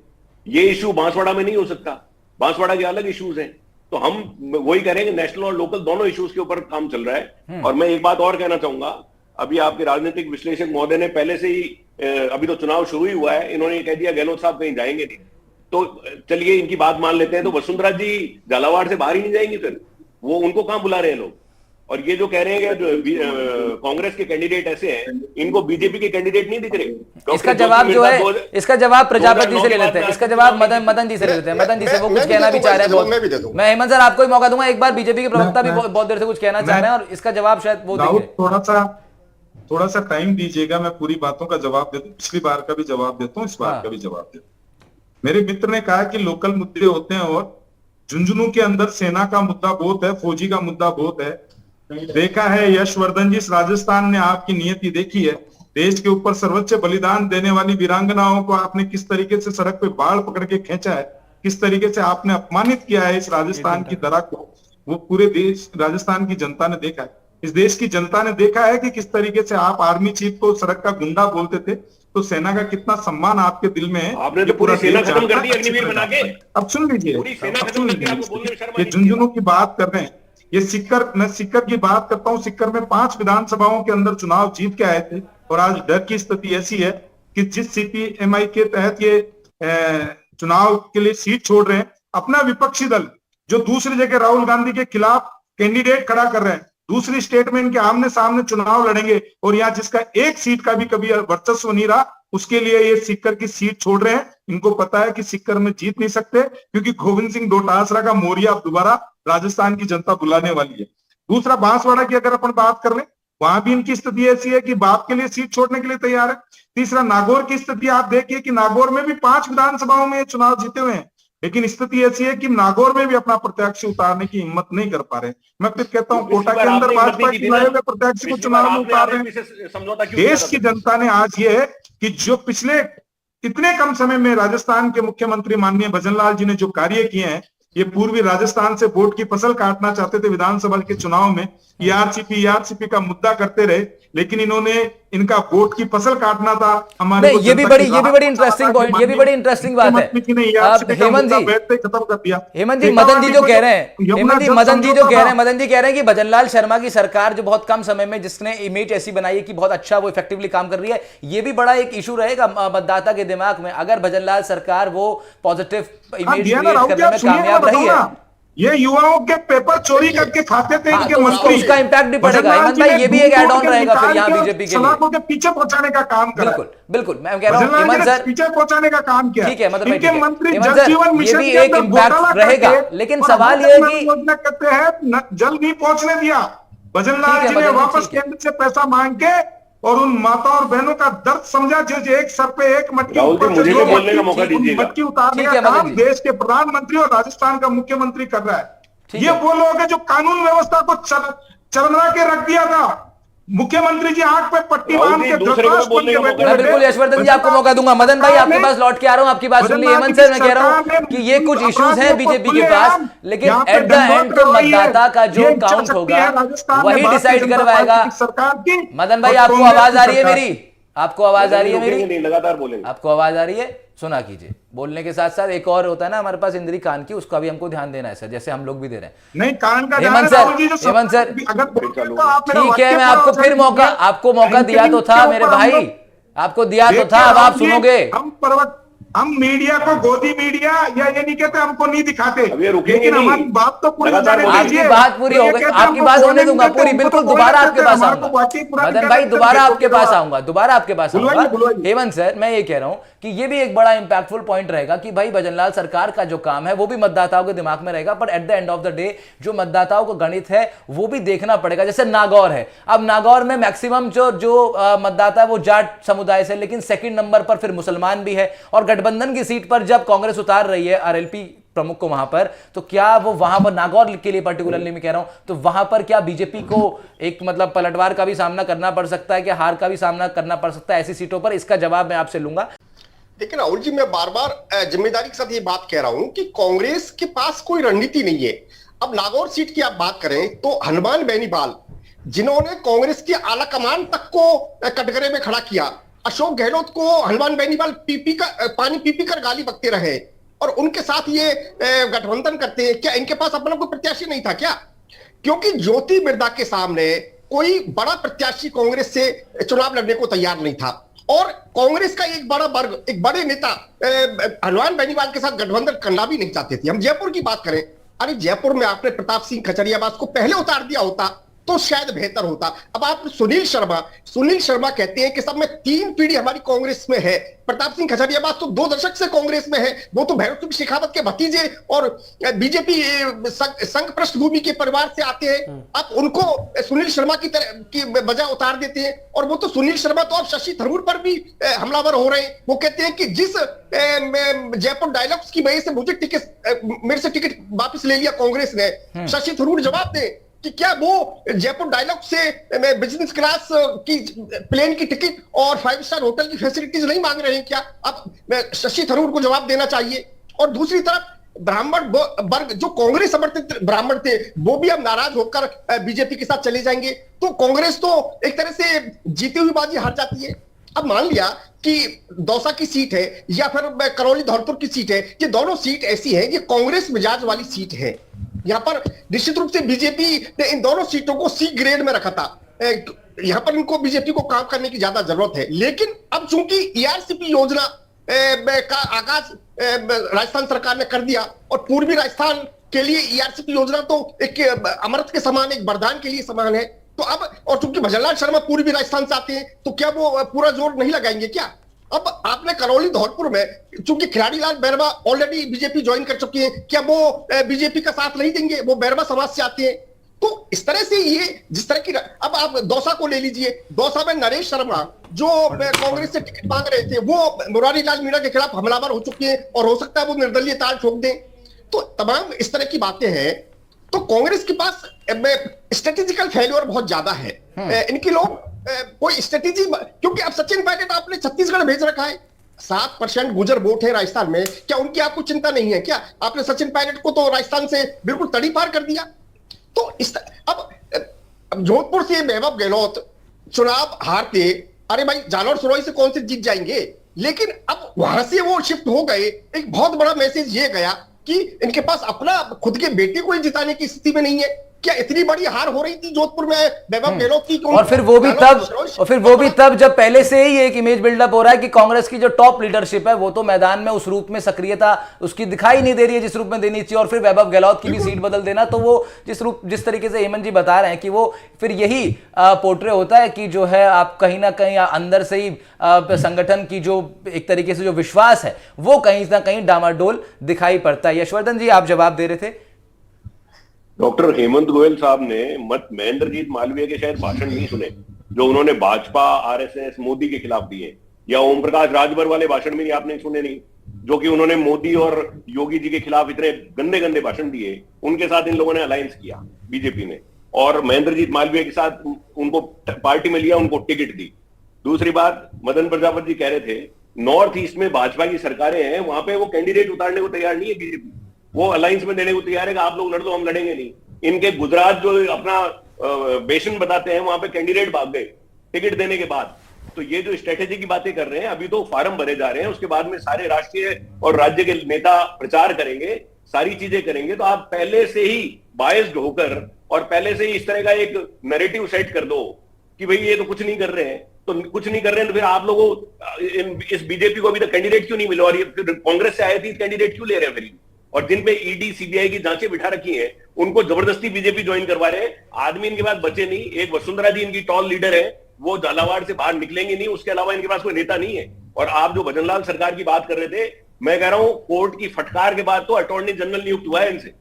ये इशू बांसवाड़ा में नहीं हो सकता, बांसवाड़ा के अलग इश्यूज हैं। तो हम वही करेंगे, नेशनल और लोकल दोनों इश्यूज के ऊपर काम चल रहा है। और मैं एक बात और कहना चाहूंगा, अभी आपके राजनीतिक विश्लेषक महोदय ने पहले से ही, अभी तो चुनाव शुरू ही हुआ है, इन्होंने कह दिया गहलोत साहब कहीं जाएंगे नहीं। तो चलिए इनकी बात मान लेते हैं, तो वसुंधरा जी झालावाड़ से बाहर ही नहीं जाएंगी, फिर वो उनको कहां बुला रहे हैं लोग? और ये जो कह रहे हैं कि कांग्रेस के कैंडिडेट ऐसे हैं, इनको बीजेपी के कैंडिडेट नहीं दिख रहे। इसका जवाब जो है, इसका जवाब प्रजापति से ले लेते हैं, इसका जवाब मदन जी से ले लेते हैं। मदन जी से वो कुछ कहना भी चाह रहे हैं। मैं हेमंत सर आपको ही मौका दूंगा, एक बार बीजेपी के प्रवक्ता भी बहुत देर से कुछ कहना चाह रहे हैं और इसका जवाब शायद वो देंगे। थोड़ा सा टाइम दीजिएगा, मैं पूरी बातों का जवाब देता हूँ। पिछली बार का भी जवाब देता हूँ, इस बार का भी जवाब देता हूँ। मेरे मित्र ने कहा कि लोकल मुद्दे होते हैं, और झुंझुनू के अंदर सेना का मुद्दा बहुत है, फौजी का मुद्दा बहुत है। देखा है यशवर्धन जी, राजस्थान ने आपकी नियति देखी है। देश के ऊपर सर्वोच्च बलिदान देने वाली वीरांगनाओं को आपने किस तरीके से सड़क पे बाल पकड़ के खींचा है, किस तरीके से आपने अपमानित किया है इस राजस्थान की धरा को, वो पूरे देश, राजस्थान की जनता ने देखा है। इस देश की जनता ने देखा है कि किस तरीके से आप आर्मी चीफ को सड़क का गुंडा बोलते थे, तो सेना का कितना सम्मान आपके दिल में है। आपने तो पूरी सेना खत्म कर दी अग्निवीर बना के। अब सुन लीजिए, ये झुंझुनू की बात कर रहे हैं, ये सिक्कर, मैं सिक्कर की बात करता हूँ। सिक्कर में 5 विधानसभाओं के अंदर चुनाव जीत के आए थे, और आज डर की स्थिति ऐसी है कि जिस सीपीएमआई के तहत ये चुनाव के लिए सीट छोड़ रहे हैं, अपना विपक्षी दल जो दूसरी जगह राहुल गांधी के खिलाफ कैंडिडेट खड़ा कर रहे हैं, दूसरी स्टेट में इनके आमने सामने चुनाव लड़ेंगे, और यहाँ जिसका एक सीट का भी कभी वर्चस्व नहीं रहा, उसके लिए ये सिक्कर की सीट छोड़ रहे हैं। इनको पता है कि सिक्कर में जीत नहीं सकते, क्योंकि गोविंद सिंह डोटासरा का मोरिया अब दोबारा राजस्थान की जनता बुलाने वाली है। दूसरा, बांसवाड़ा की अगर अपन बात कर लें, वहां भी इनकी स्थिति ऐसी है कि बाप के लिए सीट छोड़ने के लिए तैयार है। तीसरा, नागौर की स्थिति आप देखिए कि नागौर में भी 5 विधानसभाओं में चुनाव जीते हुए हैं, लेकिन स्थिति ऐसी है कि नागौर में भी अपना प्रत्याशी उतारने की हिम्मत नहीं कर पा रहे। मैं फिर कहता हूं, कोटा के अंदर भाजपा के लाए हुए प्रत्याशी को चुनाव में उतार रहे हैं। देश की जनता ने आज ये है कि जो पिछले इतने कम समय में राजस्थान के मुख्यमंत्री माननीय भजनलाल जी ने जो कार्य किए हैं, ये पूर्वी राजस्थान से वोट की फसल काटना चाहते थे विधानसभा के चुनाव में, ईआरसीपी का मुद्दा करते रहे, लेकिन इन्होंने इनका वोट की फसल काटना था हमारे। ये भी बड़ी इंटरेस्टिंग पॉइंट, ये भी बड़ी इंटरेस्टिंग बात है। हेमंत जी खत्म कर दिया। हेमंत जी, मदन जी जो कह रहे हैं, मदन जी कह रहे हैं कि भजनलाल शर्मा की सरकार जो बहुत कम समय में जिसने इमेज ऐसी बनाई है कि बहुत अच्छा वो इफेक्टिवली काम कर रही है, ये भी बड़ा एक इशू रहेगा मतदाता के दिमाग में। अगर भजनलाल सरकार वो पॉजिटिव इमेज क्रिएट करने में कामयाब रही है, ये युवाओं के पेपर चोरी करके खाते थे इनके तो मंत्री। उसका इम्पैक्ट भी पड़ेगा भजनलाल हेमंत जी भाई, ने ये भी एक गुंडों एड ऑन के रहेगा फिर निकाल यहाँ के बीजेपी के लिए। सलाखों के पीछे पहुंचाने का काम करा। बिल्कुल बिल्कुल, मैं कह रहा हूँ भजनलाल जी हेमंत ने सर, पीछे पहुंचाने का काम किया। ठीक है मतलब भाई, इनके ठीक है मंत्री हेमंत जल सर, जीवन ये मिशन भी के एक अंदर इम्पैक्ट घोटाला रहेगा, करके लेकिन और सवाल अमृत ये है नल कि योजना कहते हैं जल नहीं पहुंचने दिया। भजनलाल ठीक है जी ने मदन जी, वापस ठीक है। केंद्र से पैसा मांग के और उन माता और बहनों का दर्द समझा जो एक सर पे एक मटकी राहुल जी, ऊपर से मुझे दो भी बोलने का मौका मटकी दीजिएगा। मटकी उतारने ठीक का है मदन काम जी। देश के प्रधानमंत्री और राजस्थान का मुख्यमंत्री कर रहा है। ठीक ये है। वो लोग हैं जो कानून व्यवस्था को चरमरा के रख दिया था। मुख्यमंत्री जी आंख पे पट्टी राहुल बांध जी, के दूसरे को धृतराष्ट्र बोलने बन के का बैठे मौका मैं बैठे। बिल्कुल यशवर्धन जी आपको मौका दूंगा। मदन भाई आपके पास लौट के आ रहा हूं, आपकी बात सुन ली। हेमंत सर, मैं कह रहा हूं कि ये कुछ इश्यूज हैं बीजेपी के पास, लेकिन एट द एंड तो मतदाता का जो काउंट होगा वही डिसाइड करवाएगा। सरकार की। मदन भाई और आपको कांग्रेस आवाज की आ रही है सरकार मेरी? आपको आवाज आ रही है रुकेंगे मेरी? नहीं, लगातार बोलेंगे। आपको आवाज आ रही है? सुना कीजिए। बोलने के साथ साथ एक और होता है ना हमारे पास इंद्री कान की, उसका भी हमको ध्यान देना है सर, जैसे हम लोग भी दे रहे हैं। नहीं कान का हेमंत ध्यान राहुल जी, जो सर, हेमंत सर, अगर बोलते तो आप मेरा ठीक है, वाक्य मैं पूरा आपको हो फिर जाए। मौका, आपको मौका दिया तो था एंकरिंग के मेरे ऊपर हम भाई, लोग- आपको दिया तो देखिए था, अब आप राहुल जी, सुनोगे। हम मीडिया को गोदी मीडिया या ये नहीं कहते हमको नहीं दिखाते, अब ये रुकेंगे लेकिन नहीं। हमारी बात तो पूरी लगातार होने बोलिए। आपकी दीजिए। बात पूरी तो हो ये गई, कहते आपकी हमको बात बोलने होने नहीं दूंगा देते, पूरी, हमको बिल्कुल तो दोबारा बोलने आपके देते, पास हमारे को आऊंगा। वाकई पूरा नहीं मदन करने भाई देते, दोबारा देखो आपके क्या पास हुआ। आऊंगा, दोबारा आपके पास आऊंगा। बुलवाइए, बुलवाइए। हेमंत सर, मैं ये कह रहा हूं कि ये भी एक बड़ा इंपैक्टफुल पॉइंट रहेगा कि भाई भजनलाल सरकार का जो काम है वो भी मतदाताओं के दिमाग में रहेगा, पर at the end of the day जो मतदाताओं को गणित है वो भी देखना पड़ेगा। जैसे नागौर है, अब नागौर में मैक्सिमम जो मतदाता है वो जाट समुदाय से, लेकिन सेकंड नंबर पर फिर मुसलमान भी है, और गठबंधन की सीट पर जब कांग्रेस उतार रही है आरएलपी प्रमुख को वहां पर, तो क्या वो वहां पर नागौर के लिए पर्टिकुलरली मैं कह रहा हूं, तो वहां पर क्या बीजेपी को एक मतलब पलटवार का भी सामना करना पड़ सकता है, क्या हार का भी सामना करना पड़ सकता है ऐसी सीटों पर? इसका जवाब मैं आपसे लूंगा। देखिए राहुल जी, मैं बार बार जिम्मेदारी के साथ ये बात कह रहा हूं कि कांग्रेस के पास कोई रणनीति नहीं है। अब नागौर सीट की आप बात करें तो हनुमान बेनीवाल, जिन्होंने कांग्रेस की आला कमान तक को कटघरे में खड़ा किया, अशोक गहलोत को हनुमान बेनीवाल पानी पी कर गाली बकते रहे, और उनके साथ ये गठबंधन करते हैं। क्या इनके पास अपना कोई प्रत्याशी नहीं था क्या? क्योंकि ज्योति बिरला के सामने कोई बड़ा प्रत्याशी कांग्रेस से चुनाव लड़ने को तैयार नहीं था, और कांग्रेस का एक बड़ा वर्ग, एक बड़े नेता हनुमान बेनीवाल के साथ गठबंधन करना भी नहीं चाहते थे। हम जयपुर की बात करें, अरे जयपुर में आपने प्रताप सिंह खचरियावास को पहले उतार दिया होता तो शायद बेहतर होता। अब आप सुनील शर्मा कहते हैं कि सब में 3 पीढ़ी हमारी कांग्रेस में है। प्रताप सिंह खचरियावास तो 2 दशक से कांग्रेस में है, वो तो भैरव सिंह शेखावत के भतीजे और बीजेपी संघ पृष्ठभूमि के परिवार से आते हैं। आप उनको सुनील शर्मा की बजाय उतार देते हैं, और वो तो सुनील शर्मा तो अब शशि थरूर पर भी हमलावर हो रहे हैं। वो कहते हैं कि जिस जयपुर डायलॉग्स की वजह से मेरे से टिकट वापस ले लिया कांग्रेस ने, शशि थरूर जवाब दे कि क्या वो जयपुर डायलॉग से बिजनेस क्लास की प्लेन की टिकट और 5 स्टार होटल की फैसिलिटीज नहीं मांग रहे हैं क्या? अब शशि थरूर को जवाब देना चाहिए। और दूसरी तरफ ब्राह्मण वर्ग, जो कांग्रेस समर्थित ब्राह्मण थे, वो भी अब नाराज होकर बीजेपी के साथ चले जाएंगे। तो कांग्रेस तो एक तरह से जीती हुई बाजी हार जाती है। अब मान लिया कि दौसा की सीट है या फिर करौली धौलपुर की सीट है, ये दोनों सीट ऐसी है, ये कांग्रेस मिजाज वाली सीट है। यहां पर निश्चित रूप से बीजेपी ने इन दोनों सीटों को सी ग्रेड में रखा था। यहां पर इनको बीजेपी को काम करने की ज्यादा जरूरत है। लेकिन अब चूंकि ईआरसीपी योजना का आगाज राजस्थान सरकार ने कर दिया, और पूर्वी राजस्थान के लिए ईआरसीपी योजना तो एक अमृत के समान, एक वरदान के लिए समान है। तो अब, और चूंकि भजनलाल शर्मा पूर्वी राजस्थान से आते हैं, तो क्या वो पूरा जोर नहीं लगाएंगे क्या? अब आपने करौली धौलपुर में, चूंकि Khiladilal Bairwa already BJP join कर चुके हैं, क्या वो बीजेपी का साथ नहीं देंगे? वो बैरवा समाज से आते हैं। तो इस तरह से ये जिस तरह की, अब आप दौसा को ले लीजिए, दौसा में नरेश शर्मा जो कांग्रेस से टिकट मांग रहे थे, वो मुरारी लाल मीणा के खिलाफ हमलावर हो चुके हैं, और हो सकता है वो निर्दलीय ताल ठोक दें। तो तमाम इस तरह की बातें हैं। तो कांग्रेस के पास स्ट्रेटेजिकल फेल्योर बहुत ज्यादा है। इनके लोग कोई स्ट्रेटेजी, क्योंकि अब सचिन पायलट आपने छत्तीसगढ़ भेज रखा है, 7% गुजर वोट है राजस्थान में, क्या उनकी आपको चिंता नहीं है क्या? आपने सचिन पायलट को तो राजस्थान से बिल्कुल तड़ी पार कर दिया। तो अब जोधपुर से वैभव गहलोत चुनाव हारते, अरे भाई जालौर सुरई से कौन से जीत जाएंगे, लेकिन अब वहां से वो शिफ्ट हो गए। एक बहुत बड़ा मैसेज ये गया कि इनके पास अपना खुद के बेटे को ही जिताने की स्थिति में नहीं है। क्या इतनी बड़ी हार हो रही थी जोधपुर में वैभव गहलोत की? और फिर वो भी तब जब पहले से ही एक इमेज बिल्डअप हो रहा है कि कांग्रेस की जो टॉप लीडरशिप है वो तो मैदान में उस रूप में सक्रियता उसकी दिखाई नहीं दे रही है जिस रूप में देनी चाहिए, और फिर वैभव गहलोत की भी सीट बदल देना, तो वो जिस तरीके से हेमंत जी बता रहे हैं कि वो फिर यही पोर्ट्रे होता है कि जो है आप कहीं ना कहीं अंदर से ही संगठन की जो एक तरीके से जो विश्वास है वो कहीं ना कहीं डामाडोल दिखाई पड़ता है। यशवर्धन जी, आप जवाब दे रहे थे। डॉक्टर हेमंत गोयल साहब ने मत महेंद्रजीत मालवीय के शायद भाषण नहीं सुने जो उन्होंने भाजपा, आरएसएस, मोदी के खिलाफ दिए, या ओम प्रकाश राजभर वाले भाषण भी आपने सुने नहीं जो कि उन्होंने मोदी और योगी जी के खिलाफ इतने गंदे गंदे भाषण दिए। उनके साथ इन लोगों ने अलायंस किया बीजेपी ने, और महेंद्रजीत मालवीय के साथ उनको पार्टी में लिया, उनको टिकट दी। दूसरी बात, मदन प्रजापति जी कह रहे थे नॉर्थ ईस्ट में भाजपा की सरकारें हैं, वहां पे वो कैंडिडेट उतारने को तैयार नहीं है बीजेपी, वो अलायंस में देने को तैयार है कि आप लोग लड़ दो, हम लड़ेंगे नहीं। इनके गुजरात जो अपना बेशन बताते हैं वहां पे कैंडिडेट भाग गए टिकट देने के बाद। तो ये जो स्ट्रेटेजी की बातें कर रहे हैं, अभी तो फार्म भरे जा रहे हैं, उसके बाद में सारे राष्ट्रीय और राज्य के नेता प्रचार करेंगे, सारी चीजें करेंगे। तो आप पहले से ही बायस्ड होकर और पहले से ही इस तरह का एक नैरेटिव सेट कर दो कि भाई ये तो कुछ नहीं कर रहे हैं, तो कुछ नहीं कर रहे हैं, तो फिर आप लोगों इस बीजेपी को अभी तक कैंडिडेट क्यों नहीं मिला, और ये फिर कांग्रेस से आए थे कैंडिडेट क्यों ले रहे हैं फिर? और जिन पे ईडी सीबीआई की जांचें बिठा रखी हैं उनको जबरदस्ती बीजेपी ज्वाइन करवा रहे हैं। आदमी इनके पास बचे नहीं। एक वसुंधरा जी इनकी टॉल लीडर है, वो झालावाड़ से बाहर निकलेंगे नहीं, उसके अलावा इनके पास कोई नेता नहीं है। और आप जो भजनलाल सरकार की बात कर रहे थे, मैं कह रहा हूं कोर्ट की फटकार के बाद तो अटॉर्नी जनरल नियुक्त हुआ है, इनसे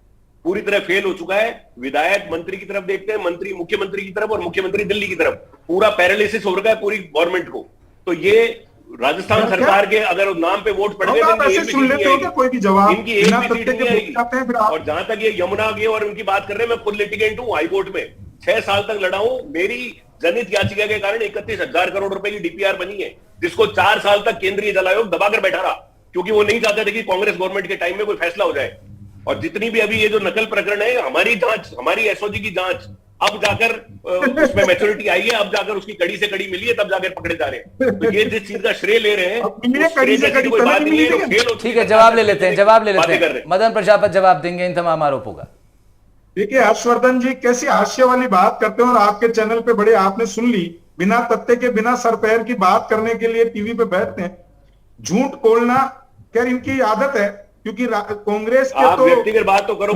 पूरी तरह फेल हो चुका है। विधायक मंत्री की तरफ देखते हैं, मंत्री मुख्यमंत्री की तरफ, और मुख्यमंत्री दिल्ली की तरफ, पूरा पैरालिसिस हो रखा है पूरी गवर्नमेंट को। तो ये राजस्थान सरकार के अगर नाम पे वोट पड़ गए तो कोई भी जवाब इनकी एक भी सीट नहीं आएगी। और जहां तक ये यमुना की और उनकी बात कर रहे हैं, मैं खुद लिटिगेंट हूं हाईकोर्ट में, 6 साल तक लड़ा हूं। मेरी जनहित याचिका के कारण 31,000 करोड़ रुपए की डीपीआर बनी है, जिसको 4 साल तक केंद्रीय जल आयोग दबाकर बैठा रहा, क्योंकि वो नहीं चाहते थे कि कांग्रेस गवर्नमेंट के टाइम में कोई फैसला हो जाए। और जितनी भी अभी ये जो नकल प्रकरण है, हमारी जांच, हमारी एसओजी की जांच अब जाकर उसमें मैच्योरिटी आई है, अब जाकर उसकी कड़ी से कड़ी मिली है, तब जाकर पकड़े जा रहे हैं। तो ये जिस चीज का श्रेय ले रहे हैं, कोई बात नहीं है। ठीक है, जवाब ले लेते हैं, मदन प्रजापति जवाब देंगे इन तमाम आरोपों का। देखिए हर्षवर्धन जी कैसी हास्य वाली बात करते हैं, और आपके चैनल पे बड़े आपने सुन ली, बिना तथ्य के बिना सर पैर की बात करने के लिए टीवी पे बैठते हैं, झूठ बोलना खैर इनकी आदत है, क्योंकि कांग्रेस के आप व्यक्तिगत बात तो करो,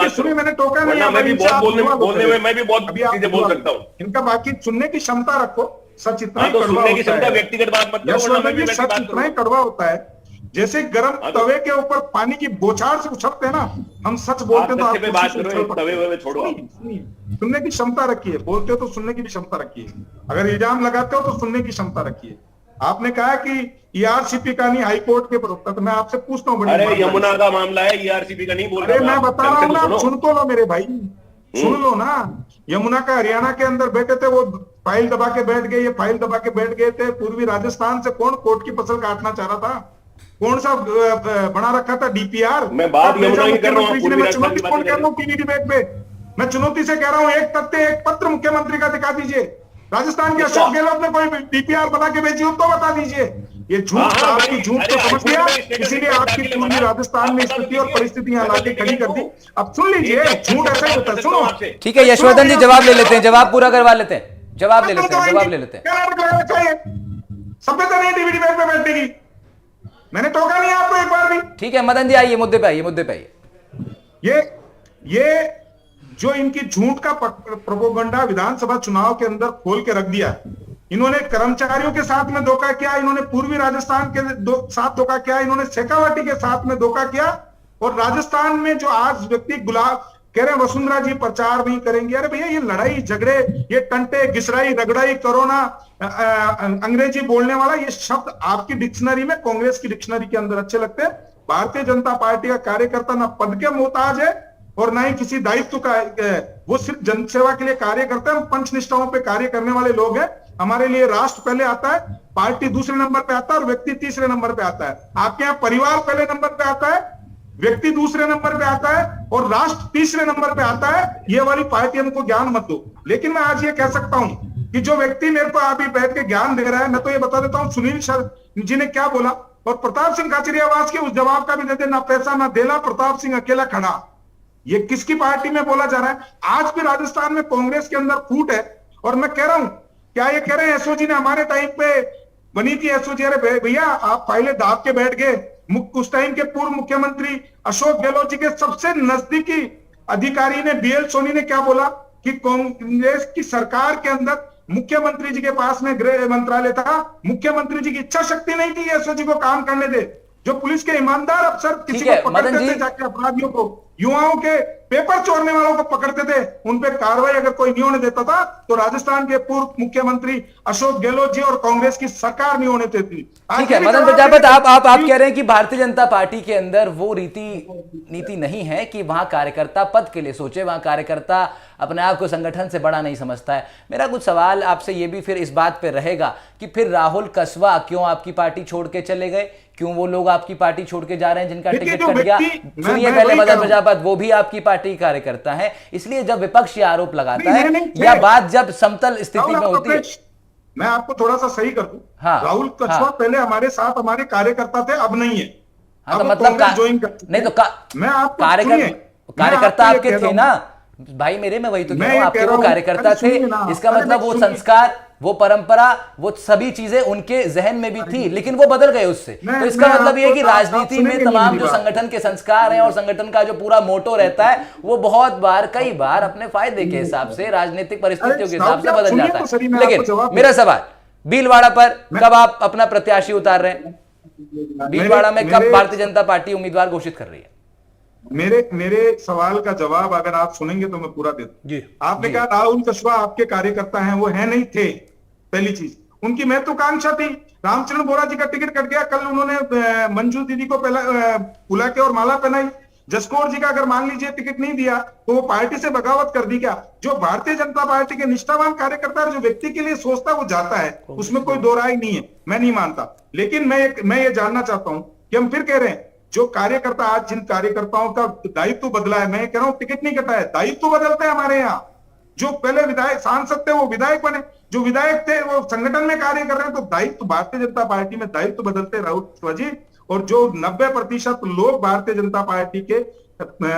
सुनिए मैंने टोका नहीं, मैं भी बहुत बोलने में मैं भी बहुत चीजें बोल सकता हूँ। इनका बाकी सुनने की क्षमता रखो, सच इतना ही तो कड़वा सुनने की होता क्षमता, है व्यक्तिगत बात मत करो, सच इतना ही कड़वा होता है जैसे गर्म तवे के ऊपर पानी की बौछार से उछलते हैं ना, हम सच बोलते तो आप बात करो, तवे छोड़ो। सुनने की क्षमता रखिए, बोलते हो तो सुनने की भी क्षमता रखिए, अगर इल्जाम लगाते हो तो सुनने की क्षमता रखिए। आपने कहा कि ईआरसीपी का नहीं, हाईकोर्ट के प्रवक्ता, तो मैं आपसे पूछता हूँ, अरे यमुना का मामला है, ईआरसीपी का नहीं बोल रहा। अरे मैं बता रहा हूँ ना, सुन तो लो मेरे भाई, सुन लो ना। यमुना का हरियाणा के अंदर बैठे थे, वो फाइल दबा के बैठ गए, ये फाइल दबा के बैठ गए थे। पूर्वी राजस्थान से कौन कोर्ट की फसल काटना चाह रहा था? कौन सा बना रखा था डीपीआर? मैं बात यमुना की कर रहा हूँ, टीवी डिबेट पे मैं चुनौती से कह रहा हूँ, एक तथ्य, एक पत्र मुख्यमंत्री का दिखा दीजिए। राजस्थान के अशोक गहलोत ने कोई डीपीआर बना के भेजी हो तो बता दीजिए। ये झूठ, आपकी झूठ को समझ लिया, इसीलिए आपकी पूरी राजस्थान में स्थिति और परिस्थितियां लाके खड़ी कर दी। अब सुन लीजिए, झूठ ऐसा ही होता है। सुनो, ठीक है यशवर्धन जी, जवाब ले लेते हैं, जवाब पूरा करवा लेते हैं, जवाब ले लेते हैं। सभ्यता नहीं टीवी डिबेट में बैठने की, मैंने टोका नहीं आपको एक बार भी। ठीक है मदन जी, आइए मुद्दे पे आइए, मुद्दे पे आइए। ये जो इनकी झूठ का प्रोपोगंडा विधानसभा चुनाव के अंदर खोल के रख दिया, इन्होंने कर्मचारियों के साथ में धोखा किया, इन्होंने पूर्वी राजस्थान के साथ धोखा किया, इन्होंने शेखावाटी के साथ में धोखा किया। और राजस्थान में जो आज व्यक्ति गुलाब कह रहे हैं वसुंधरा जी प्रचार नहीं करेंगे, अरे भैया ये लड़ाई झगड़े, ये टंटे घिसराई रगड़ाई कोरोना अंग्रेजी बोलने वाला ये शब्द आपकी डिक्शनरी में, कांग्रेस की डिक्शनरी के अंदर अच्छे लगते हैं। भारतीय जनता पार्टी का कार्यकर्ता ना पद के मोहताज है और ना ही किसी दायित्व का, वो सिर्फ जनसेवा के लिए कार्य करते हैं। पंच निष्ठाओं पे कार्य करने वाले लोग हैं। हमारे लिए राष्ट्र पहले आता है, पार्टी दूसरे नंबर पे आता है और व्यक्ति तीसरे नंबर पे आता है। आपके यहाँ परिवार पहले नंबर पे आता है, व्यक्ति दूसरे नंबर पे आता है और राष्ट्र तीसरे नंबर पे आता है। ये वाली पार्टी हमको ज्ञान मत दो। लेकिन मैं आज ये कह सकता हूं कि जो व्यक्ति मेरे को अभी बैठ के ज्ञान दे रहा है, मैं तो ये बता देता हूं सुनील जी ने क्या बोला, और प्रताप सिंह खाचरियावास के उस जवाब का भी दे दे, ना पैसा ना देला, प्रताप सिंह अकेला खड़ा। ये किसकी पार्टी में बोला जा रहा है? आज भी राजस्थान में कांग्रेस के अंदर फूट है। और मैं कह रहा हूं, क्या ये कह रहे हैं एसओजी ने हमारे टाइम पे बनी थी एसओजी? अरे भैया, आप फाइलें दाब के बैठ गए। उस टाइम के पूर्व मुख्यमंत्री अशोक गहलोत जी के सबसे नजदीकी अधिकारी ने, बीएल सोनी ने क्या बोला कि कांग्रेस की सरकार के अंदर मुख्यमंत्री जी के पास में गृह मंत्रालय था, मुख्यमंत्री जी की इच्छा शक्ति नहीं थी एसओजी को काम करने दे। जो पुलिस के ईमानदार अफसर किसी को पकड़ते थे जाके, अपराधियों को, युवाओं के पेपर चोरने वालों को पकड़ते थे, उन पे कार्रवाई अगर कोई नहीं होने देता था तो राजस्थान के पूर्व मुख्यमंत्री अशोक गहलोत जी और कांग्रेस की सरकार नहीं होने देती। ठीक है मदन प्रजापत, आप कह रहे हैं कि भारतीय जनता पार्टी के अंदर वो नीति नहीं है कि वहां कार्यकर्ता पद के लिए सोचे, वहां कार्यकर्ता अपने आप को संगठन से बड़ा नहीं समझता है। मेरा कुछ सवाल आपसे ये भी फिर इस बात पे रहेगा कि फिर राहुल कसवा क्यों आपकी पार्टी छोड़ के चले गए? क्यों वो लोग आपकी पार्टी छोड़ के जा रहे हैं जिनका टिकट कट गया? सुनिए पहले मदन प्रजापत, वो भी आपकी पार्टी कार्यकर्ता है, इसलिए जब विपक्ष ये आरोप लगाता है या बात जब समतल स्थिति में होती है। मैं आपको थोड़ा सा सही कर दूं। हाँ, राहुल कछवा पहले हमारे साथ हमारे कार्यकर्ता थे, अब नहीं है। हाँ, तो मतलब नहीं तो मैं आपको कार्यकर्ता आपके थे ना भाई मेरे, मैं वही तो कह रहा हूं, आपके वो कार्यकर्ता थे। इसका मतलब वो संस्कार, वो परंपरा, वो सभी चीजें उनके जहन में भी थी, लेकिन वो बदल गए उससे। तो इसका मतलब ये है कि राजनीति में तमाम जो संगठन के संस्कार हैं और संगठन का जो पूरा मोटो रहता है वो बहुत बार, कई बार अपने फायदे के हिसाब से, राजनीतिक परिस्थितियों के हिसाब से बदल जाता है। लेकिन मेरा सवाल, भीलवाड़ा पर कब आप अपना प्रत्याशी उतार रहे हैं? भीलवाड़ा में कब भारतीय जनता पार्टी उम्मीदवार घोषित कर रही है? मेरे सवाल का जवाब अगर आप सुनेंगे तो मैं पूरा दे दूं। आपने कहा राहुल कछवा आपके कार्यकर्ता हैं, वो है नहीं थे। पहली चीज, उनकी महत्वाकांक्षा थी। रामचरण बोरा जी का टिकट कट गया, कल उन्होंने मंजू दीदी को पहला बुला के और माला पहनाई। जसकौर जी का अगर मान लीजिए टिकट नहीं दिया तो वो पार्टी से बगावत कर दी क्या? जो भारतीय जनता पार्टी के निष्ठावान कार्यकर्ता जो व्यक्ति के लिए सोचता है वो जाता है, उसमें कोई दो राय नहीं है, मैं नहीं मानता। लेकिन मैं ये जानना चाहता हूं कि हम फिर कह रहे हैं जो कार्यकर्ता, आज जिन कार्यकर्ताओं का दायित्व बदला है, मैं कह रहा हूं टिकट नहीं कटा है, दायित्व बदलते हैं हमारे यहाँ। जो पहले विधायक सांसद थे वो विधायक बने, जो विधायक थे वो संगठन में कार्य कर रहे हैं, तो दायित्व भारतीय जनता पार्टी में दायित्व बदलते राहुल कछवा जी। और जो 90% लोग भारतीय जनता पार्टी के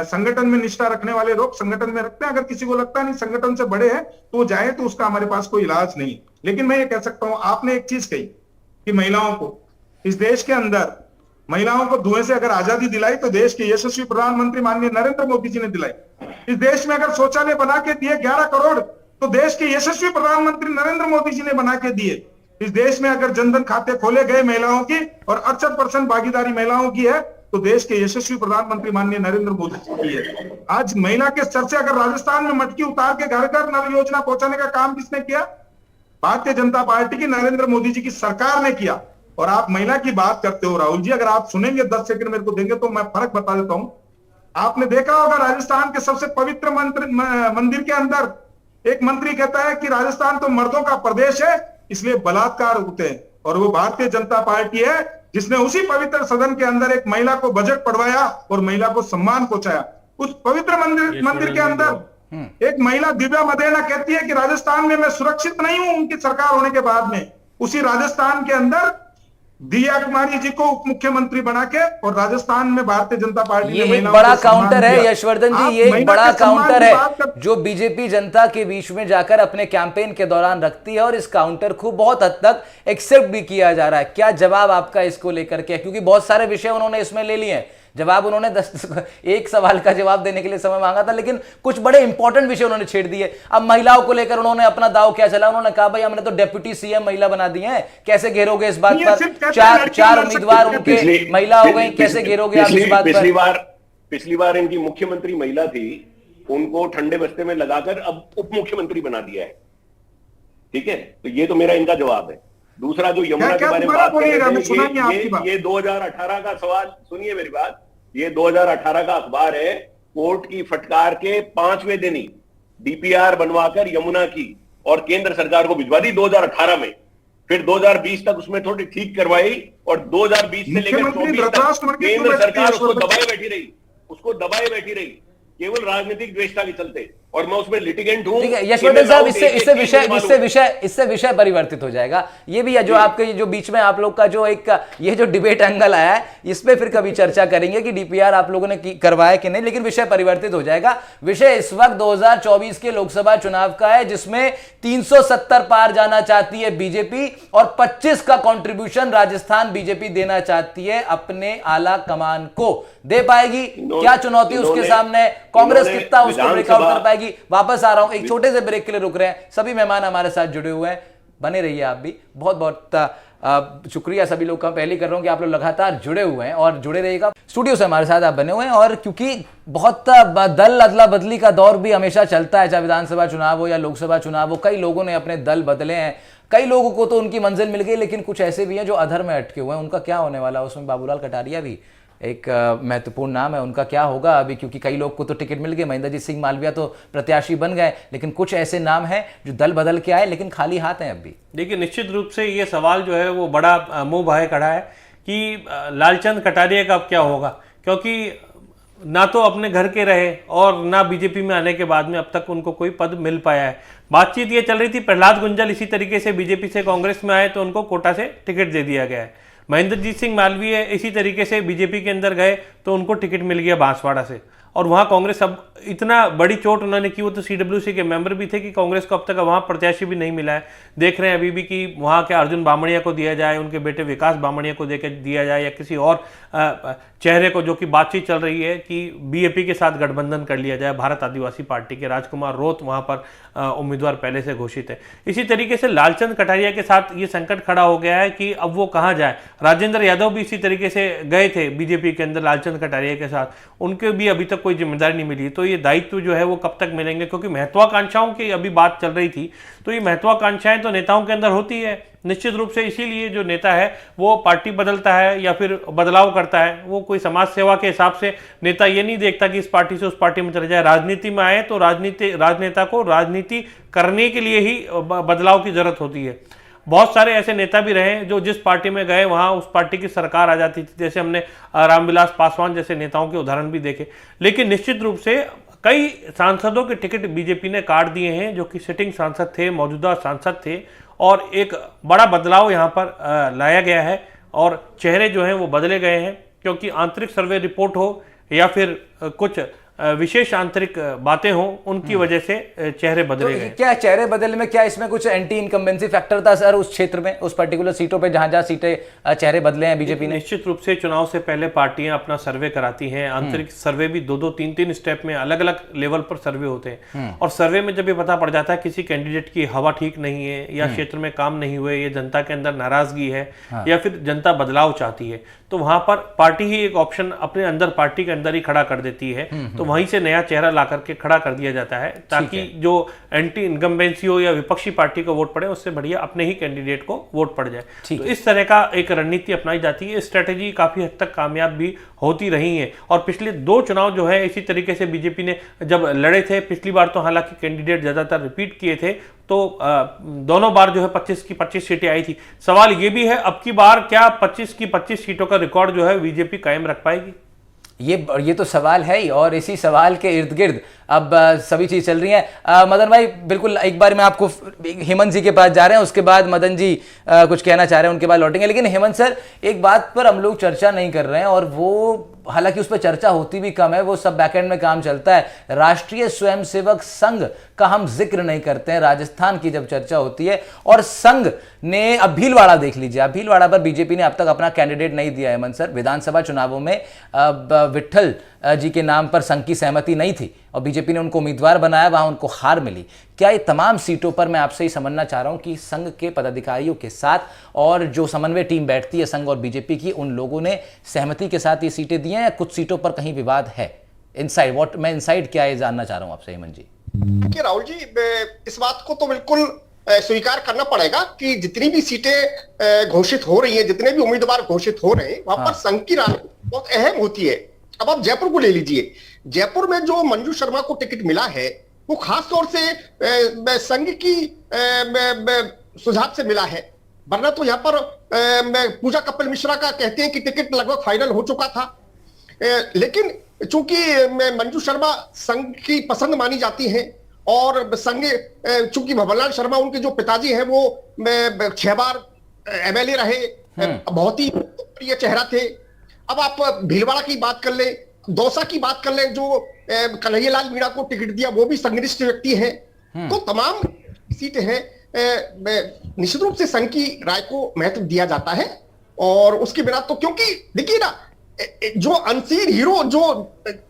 संगठन में निष्ठा रखने वाले लोग संगठन में रखते हैं। अगर किसी को लगता नहीं संगठन से बड़े हैं तो वो जाए, तो उसका हमारे पास कोई इलाज नहीं। लेकिन मैं ये कह सकता हूं, आपने एक चीज कही कि महिलाओं को, इस देश के अंदर महिलाओं को धुएं से अगर आजादी दिलाई तो देश के यशस्वी प्रधानमंत्री माननीय नरेंद्र मोदी जी ने दिलाई। इस देश में अगर शौचालय बना के दिए 11 करोड़ तो देश के यशस्वी प्रधानमंत्री नरेंद्र मोदी जी ने बना के दिए। इस देश में अगर जनधन खाते खोले गए महिलाओं की और 68% भागीदारी महिलाओं की है तो देश के यशस्वी प्रधानमंत्री माननीय नरेंद्र मोदी जी की है। आज महिला के स्तर से अगर राजस्थान में मटकी उतार के घर घर नल योजना पहुंचाने का काम किसने किया? भारतीय जनता पार्टी की, नरेंद्र मोदी जी की सरकार ने किया। और आप महिला की बात करते हो राहुल जी, अगर आप सुनेंगे 10 सेकंड मेरे को देंगे तो मैं फर्क बता देता हूं। आपने देखा होगा राजस्थान के सबसे पवित्र मंदिर के अंदर एक मंत्री कहता है कि राजस्थान तो मर्दों का प्रदेश है इसलिए बलात्कार होते हैं, और वो भारतीय जनता पार्टी है जिसने उसी पवित्र सदन के अंदर एक महिला को बजट पढ़वाया और महिला को सम्मान पहुंचाया। उस पवित्र मंदिर के अंदर एक महिला दिव्या मदेना कहती है कि राजस्थान में मैं सुरक्षित नहीं हूं उनकी सरकार होने के बाद में। उसी राजस्थान के अंदर दिव्या कुमारी जी को उप मुख्यमंत्री बना के और राजस्थान में भारतीय जनता पार्टी ये एक बड़ा काउंटर है यशवर्धन जी, ये एक बड़ा काउंटर है जो बीजेपी जनता के बीच में जाकर अपने कैंपेन के दौरान रखती है, और इस काउंटर को बहुत हद तक एक्सेप्ट भी किया जा रहा है। क्या जवाब आपका इसको लेकर के? क्योंकि बहुत सारे विषय उन्होंने इसमें ले लिए हैं, जवाब उन्होंने एक सवाल का जवाब देने के लिए समय मांगा था, लेकिन कुछ बड़े इंपॉर्टेंट विषय उन्होंने छेड़ दिए। अब महिलाओं को लेकर उन्होंने अपना दाव क्या चला, उन्होंने कहा भाई हमने तो डिप्टी सीएम महिला बना दी है, कैसे घेरोगे इस बात पर? चार उम्मीदवार उनके महिला हो गई, कैसे घेरोगे आप इस बात पर? पिछली बार इनकी मुख्यमंत्री महिला थी, उनको ठंडे बस्ते में लगाकर अब उप मुख्यमंत्री बना दिया है। ठीक है, तो ये तो मेरा इनका जवाब है। दूसरा जो यमुना के बारे में बात कर रहे हैं, ये 2018 का सवाल, सुनिए मेरी बात, ये 2018 का अखबार है। कोर्ट की फटकार के 5वें दिन ही डीपीआर बनवाकर यमुना की और केंद्र सरकार को भिजवा दी 2018 में। फिर 2020 तक उसमें थोड़ी ठीक करवाई और 2020 से लेकर 24 तक केंद्र सरकार उसको दबाए बैठी रही, केवल राजनीतिक द्वेषता के चलते। और मैं उसमें लिटिगेंट हूं। ठीक है यशवर्धन साहब, इससे विषय परिवर्तित हो जाएगा। ये भी है जो आपके जो बीच में आप लोग का जो एक ये जो डिबेट एंगल आया है, इस पे फिर कभी चर्चा करेंगे कि डीपीआर आप लोगों ने करवाया कि नहीं, लेकिन विषय परिवर्तित हो जाएगा। विषय इस वक्त 2024 के लोकसभा चुनाव का है, जिसमें 370 पार जाना चाहती है बीजेपी और 25 का कंट्रीब्यूशन राजस्थान बीजेपी देना चाहती है अपने आला कमान को। दे पाएगी क्या चुनौती उसके सामने? कांग्रेस कितना उसको ब्रेकआउट कर पाएगी? वापस आ रहा हूं, एक छोटे से ब्रेक के लिए रुक रहे हैं। सभी मेहमान हमारे साथ जुड़े हुए हैं, बने रहिए आप भी। बहुत बहुत शुक्रिया सभी लोग का पहले कर रहा हूं कि आप लोग लगातार जुड़े हुए हैं और जुड़े रहिएगा। स्टूडियो से हमारे साथ आप बने हुए हैं, और क्योंकि बहुत दल अदला बदली का दौर भी हमेशा चलता है, चाहे विधानसभा चुनाव हो या लोकसभा चुनाव हो। कई लोगों ने अपने दल बदले हैं, कई लोगों को तो उनकी मंजिल मिल गई, लेकिन कुछ ऐसे भी हैं जो अधर में अटके हुए हैं। उनका क्या होने वाला है? उसमें बाबूलाल कटारिया भी एक महत्वपूर्ण नाम है। उनका क्या होगा अभी, क्योंकि कई लोग को तो टिकट मिल गए, महेंद्र जीत सिंह मालविया तो प्रत्याशी बन गए, लेकिन कुछ ऐसे नाम हैं जो दल बदल के आए लेकिन खाली हाथ हैं अब भी। देखिए, निश्चित रूप से ये सवाल जो है वो बड़ा मुंह भाए खड़ा है कि लालचंद कटारिया का अब क्या होगा, क्योंकि ना तो अपने घर के रहे और ना बीजेपी में आने के बाद में अब तक उनको कोई पद मिल पाया है। बातचीत ये चल रही थी, प्रहलाद गुंजल इसी तरीके से बीजेपी से कांग्रेस में आए तो उनको कोटा से टिकट दे दिया गया है। महेंद्र जीत सिंह मालवीय इसी तरीके से बीजेपी के अंदर गए तो उनको टिकट मिल गया बांसवाड़ा से, और वहां कांग्रेस अब इतना बड़ी चोट उन्होंने की, वो तो सीडब्ल्यूसी के मेंबर भी थे, कि कांग्रेस को अब तक वहां प्रत्याशी भी नहीं मिला है। देख रहे हैं अभी भी कि वहां के अर्जुन बामणिया को दिया जाए, उनके बेटे विकास बामणिया को देकर दिया जाए, या किसी और चेहरे को, जो कि बातचीत चल रही है कि बीएपी के साथ गठबंधन कर लिया जाए, भारत आदिवासी पार्टी के राजकुमार रोत वहां पर उम्मीदवार पहले से घोषित है। इसी तरीके से लालचंद कटारिया के साथ ये संकट खड़ा हो गया है कि अब वो कहाँ जाए। राजेंद्र यादव भी इसी तरीके से गए थे बीजेपी के अंदर लालचंद कटारिया के साथ, उनके भी अभी तक कोई जिम्मेदारी नहीं मिली। तो ये दायित्व जो है वो कब तक मिलेंगे, क्योंकि महत्वाकांक्षाओं की अभी बात चल रही थी, तो ये महत्वाकांक्षाएं तो नेताओं के अंदर होती है निश्चित रूप से। इसीलिए जो नेता है वो पार्टी बदलता है या फिर बदलाव करता है, वो कोई समाज सेवा के हिसाब से नेता ये नहीं देखता कि इस पार्टी से उस पार्टी में चले जाए। राजनीति में आए तो राजनेता को राजनीति करने के लिए ही बदलाव की जरूरत होती है। बहुत सारे ऐसे नेता भी रहे जो जिस पार्टी में गए वहां उस पार्टी की सरकार आ जाती थी, जैसे हमने रामविलास पासवान जैसे नेताओं के उदाहरण भी देखे। लेकिन निश्चित रूप से कई सांसदों के टिकट बीजेपी ने काट दिए हैं, जो कि सिटिंग सांसद थे, मौजूदा सांसद थे, और एक बड़ा बदलाव यहां पर लाया गया है और चेहरे जो हैं वो बदले गए हैं, क्योंकि आंतरिक सर्वे रिपोर्ट हो या फिर कुछ विशेष आंतरिक बातें हों, उनकी वजह से चेहरे बदले गए। क्या चेहरे बदलने में क्या इसमें कुछ एंटी इनकम्बेंसी फैक्टर था सर उस क्षेत्र में, उस पर्टिकुलर सीटों पे जहां सीटें चेहरे बदले हैं बीजेपी ने? निश्चित रूप से चुनाव से पहले पार्टियां अपना सर्वे कराती हैं, आंतरिक सर्वे भी 2-2, 3-3 स्टेप में अलग अलग लेवल पर सर्वे होते हैं, और सर्वे में जब ये पता पड़ जाता है किसी कैंडिडेट की हवा ठीक नहीं है, या क्षेत्र में काम नहीं हुए, या जनता के अंदर नाराजगी है, या फिर जनता बदलाव चाहती है, तो वहां पर पार्टी ही एक ऑप्शन अपने अंदर पार्टी के अंदर ही खड़ा कर देती है। तो वहीं से नया चेहरा ला करके खड़ा कर दिया जाता है, ताकि जो एंटी इनकम्बेंसी हो या विपक्षी पार्टी को वोट पड़े, उससे बढ़िया अपने ही कैंडिडेट को वोट पड़ जाए। तो इस तरह का एक रणनीति अपनाई जाती है। स्ट्रेटेजी काफी हद तक कामयाब भी होती रही है, और पिछले 2 चुनाव जो है इसी तरीके से बीजेपी ने जब लड़े थे, पिछली बार तो हालांकि कैंडिडेट ज्यादातर रिपीट किए थे, तो दोनों बार जो है 25 की 25 सीटें आई थी। सवाल ये भी है अब की बार क्या 25 की 25 सीटों का रिकॉर्ड जो है बीजेपी कायम रख पाएगी? ये तो सवाल है ही, और इसी सवाल के इर्द गिर्द अब सभी चीज चल रही है। मदन भाई, बिल्कुल एक बार मैं आपको हेमंत जी के पास जा रहे हैं, उसके बाद मदन जी कुछ कहना चाह रहे हैं, उनके बाद लौटेंगे। लेकिन हेमंत सर, एक बात पर हम लोग चर्चा नहीं कर रहे हैं, और वो हालांकि उस पर चर्चा होती भी कम है, वो सब बैकएंड में काम चलता है। राष्ट्रीय स्वयंसेवक संघ का हम जिक्र नहीं करते हैं राजस्थान की जब चर्चा होती है, और संघ ने अब भीलवाड़ा देख लीजिए, भीलवाड़ा पर बीजेपी ने अब तक अपना कैंडिडेट नहीं दिया है। हेमंत सर, विधानसभा चुनावों में विट्ठल जी के नाम पर संघ की सहमति नहीं थी और बीजेपी ने उनको उम्मीदवार बनाया, वहां उनको हार मिली। क्या ये तमाम सीटों पर, मैं आपसे ही समझना चाह रहा हूं कि संघ के पदाधिकारियों के साथ और जो समन्वय टीम बैठती है संघ और बीजेपी की, उन लोगों ने सहमति के साथ ये सीटें दी हैं, या कुछ सीटों पर कहीं विवाद है? मैं इनसाइड क्या है जानना चाह रहा हूं आपसे हेमंत जी। देखिए राहुल जी, इस बात को तो बिल्कुल स्वीकार करना पड़ेगा कि जितनी भी सीटें घोषित हो रही हैं, जितने भी उम्मीदवार घोषित हो रहे हैं, वहां पर संघ की राजनीति बहुत अहम होती है। अब आप जयपुर को ले लीजिए, जयपुर में जो मंजू शर्मा को टिकट मिला है वो खास तौर से संघ की सुझाव से मिला है, वरना तो यहाँ पर पूजा कपिल मिश्रा का कहते हैं कि टिकट लगभग फाइनल हो चुका था। लेकिन चूंकि मंजू शर्मा संघ की पसंद मानी जाती है और संगे चूंकि भंवरलाल शर्मा उनके जो पिताजी हैं वो 6 बार एमएलए रहे, बहुत ही प्रिय चेहरा थे। अब आप भीलवाड़ा की बात कर ले, दौसा की बात कर ले, जो कन्हैयालाल मीणा को टिकट दिया वो भी संघनिष्ठ व्यक्ति है। तो तमाम सीटें हैं, निश्चित रूप से संघ की राय को महत्व दिया जाता है। और उसके बिना तो, क्योंकि देखिए ना, जो अनसीन हीरो जो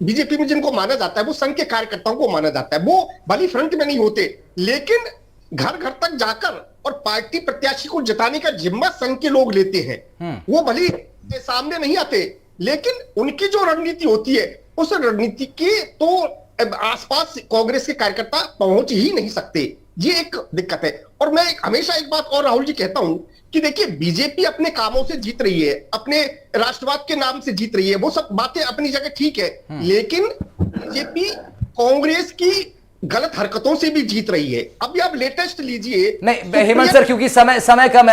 बीजेपी में जिनको माना जाता है वो संघ के कार्यकर्ताओं को माना जाता है। वो भली फ्रंट में नहीं होते, लेकिन घर घर तक जाकर और पार्टी प्रत्याशी को जिताने का जिम्मा संघ के लोग लेते हैं। वो भली सामने नहीं आते, लेकिन उनकी जो रणनीति होती है उस रणनीति के तो आसपास कांग्रेस के कार्यकर्ता पहुंच ही नहीं सकते। ये एक दिक्कत है। और मैं हमेशा एक बात और राहुल जी कहता हूं कि देखिए, बीजेपी अपने कामों से जीत रही है, अपने राष्ट्रवाद के नाम से जीत रही है, वो सब बातें अपनी जगह ठीक है, लेकिन बीजेपी कांग्रेस की गलत हरकतों से भी जीत रही है। अभी आप लेटेस्ट लीजिए। नहीं हेमंत सर, क्योंकि समय कम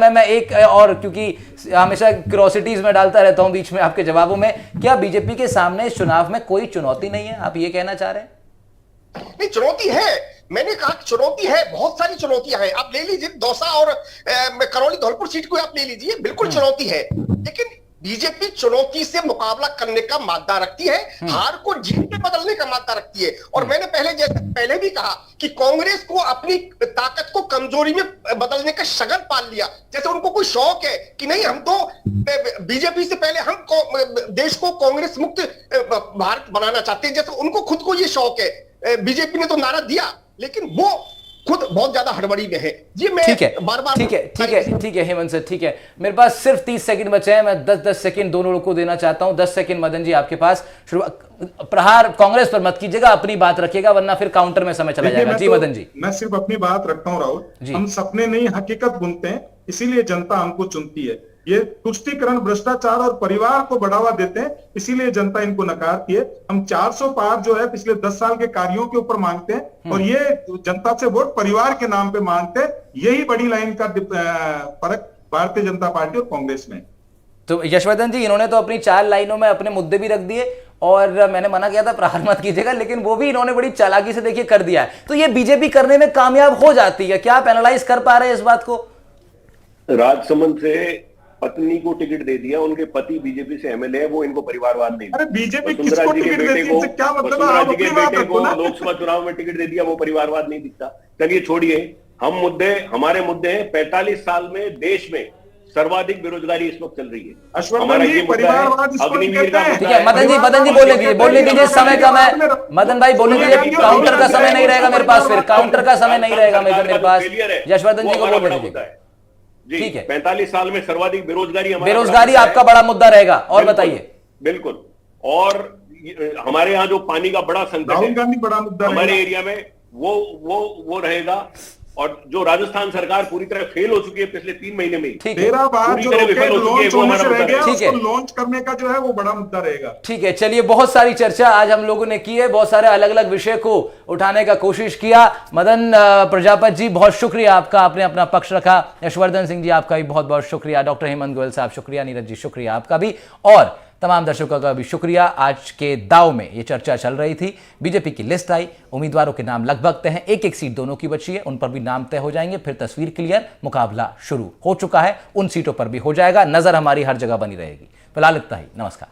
है, मैं एक और, क्योंकि हमेशा क्यूरोसिटीज में डालता रहता हूं बीच में आपके जवाबों में, क्या बीजेपी के सामने इस चुनाव में कोई चुनौती नहीं है, आप ये कहना चाह रहे हैं? नहीं, चुनौती है। मैंने कहा चुनौती है, बहुत सारी चुनौतियां हैं। आप ले लीजिए दौसा और करौली धौलपुर सीट को आप ले लीजिए, बिल्कुल चुनौती है। लेकिन बीजेपी चुनौती से मुकाबला करने का मादा रखती है, हार को जीत में बदलने का मादा रखती है। और मैंने पहले भी कहा कि कांग्रेस को अपनी ताकत को कमजोरी में बदलने का शगल पाल लिया। जैसे उनको कोई शौक है कि नहीं, हम तो बीजेपी से पहले हम देश को कांग्रेस मुक्त भारत बनाना चाहते हैं, जैसे उनको खुद को ये शौक है। बीजेपी ने तो नारा दिया, लेकिन वो खुद बहुत ज्यादा हड़बड़ी में है। ये मैं बार-बार ठीक है हेमंत सर, ठीक है। मेरे पास सिर्फ 30 सेकंड बचे हैं, मैं 10 सेकंड दोनों लोग को देना चाहता हूं। 10 सेकंड मदन जी आपके पास। प्रहार कांग्रेस पर मत कीजिएगा, अपनी बात रखिएगा, वरना फिर काउंटर में समय चला जाएगा। जी मदन जी। मैं सिर्फ अपनी बात रखता हूं राहुल। हम सपने नहीं हकीकत बुनते हैं, इसीलिए जनता हमको चुनती है। ये तुष्टीकरण, भ्रष्टाचार और परिवार को बढ़ावा देते हैं, इसीलिए जनता इनको नकारती है। हम 400 पार जो है पिछले 10 साल के कार्यों के ऊपर मांगते हैं, और ये जनता से वोट परिवार के नाम पे मांगते हैं। यही बड़ी लाइन का फर्क भारतीय जनता पार्टी और कांग्रेस में। तो यशवर्धन जी, इन्होंने तो अपनी 4 लाइनों में अपने मुद्दे भी रख दिए, और मैंने मना किया था प्रहार मत कीजिएगा, लेकिन वो भी इन्होंने बड़ी चालाकी से देखिए कर दिया है। तो ये बीजेपी करने में कामयाब हो जाती है, क्या आप एनालाइज कर पा रहे हैं इस बात को? राजसमंद से पत्नी को टिकट दे दिया, उनके पति बीजेपी से एमएलए है, वो इनको परिवारवाद नहीं। अरे बीजेपी किसको टिकट देती है, इससे क्या मतलब है? आप अपनी बात रखो ना। लोकसभा चुनाव में टिकट दे दिया, वो परिवारवाद नहीं दिखता। चलिए छोड़िए, हमारे मुद्दे हैं। 45 साल में देश में सर्वाधिक बेरोजगारी इस वक्त चल रही है। अश्वत्थामा जी, परिवारवाद इसको नहीं कहते हैं। ठीक है मदन जी बोलने दीजिए, समय कम है। मदन भाई बोलने दीजिए, काउंटर का समय नहीं रहेगा मेरे पास, फिर काउंटर का समय नहीं रहेगा मेरे पास। यशवर्धन जी को बोलने दीजिए। ठीक है, 45 साल में सर्वाधिक बेरोजगारी आपका बड़ा मुद्दा रहेगा, और बताइए। बिल्कुल। और हमारे यहाँ जो पानी का बड़ा संकट राहुल गांधी बड़ा मुद्दा हमारे एरिया में, वो रहेगा। और जो राजस्थान सरकार पूरी तरह फेल हो चुकी है पिछले 3 महीने में, 13 बार जो लॉन्च होने से रह गया, उसको लॉन्च करने का जो है वो बड़ा मुद्दा रहेगा। ठीक है, चलिए, बहुत सारी चर्चा आज हम लोगों ने की है, बहुत सारे अलग अलग विषय को उठाने का कोशिश किया। मदन प्रजापति जी, बहुत शुक्रिया आपका, आपने अपना पक्ष रखा। यशवर्धन सिंह जी, आपका भी बहुत बहुत शुक्रिया। डॉक्टर हेमंत गोयल साहब, शुक्रिया। नीरज जी, शुक्रिया आपका भी, और तमाम दर्शकों का भी शुक्रिया। आज के दाव में ये चर्चा चल रही थी, बीजेपी की लिस्ट आई, उम्मीदवारों के नाम लगभग तय हैं, एक सीट दोनों की बची है, उन पर भी नाम तय हो जाएंगे, फिर तस्वीर क्लियर, मुकाबला शुरू हो चुका है, उन सीटों पर भी हो जाएगा। नजर हमारी हर जगह बनी रहेगी। फिलहाल इतना ही, नमस्कार।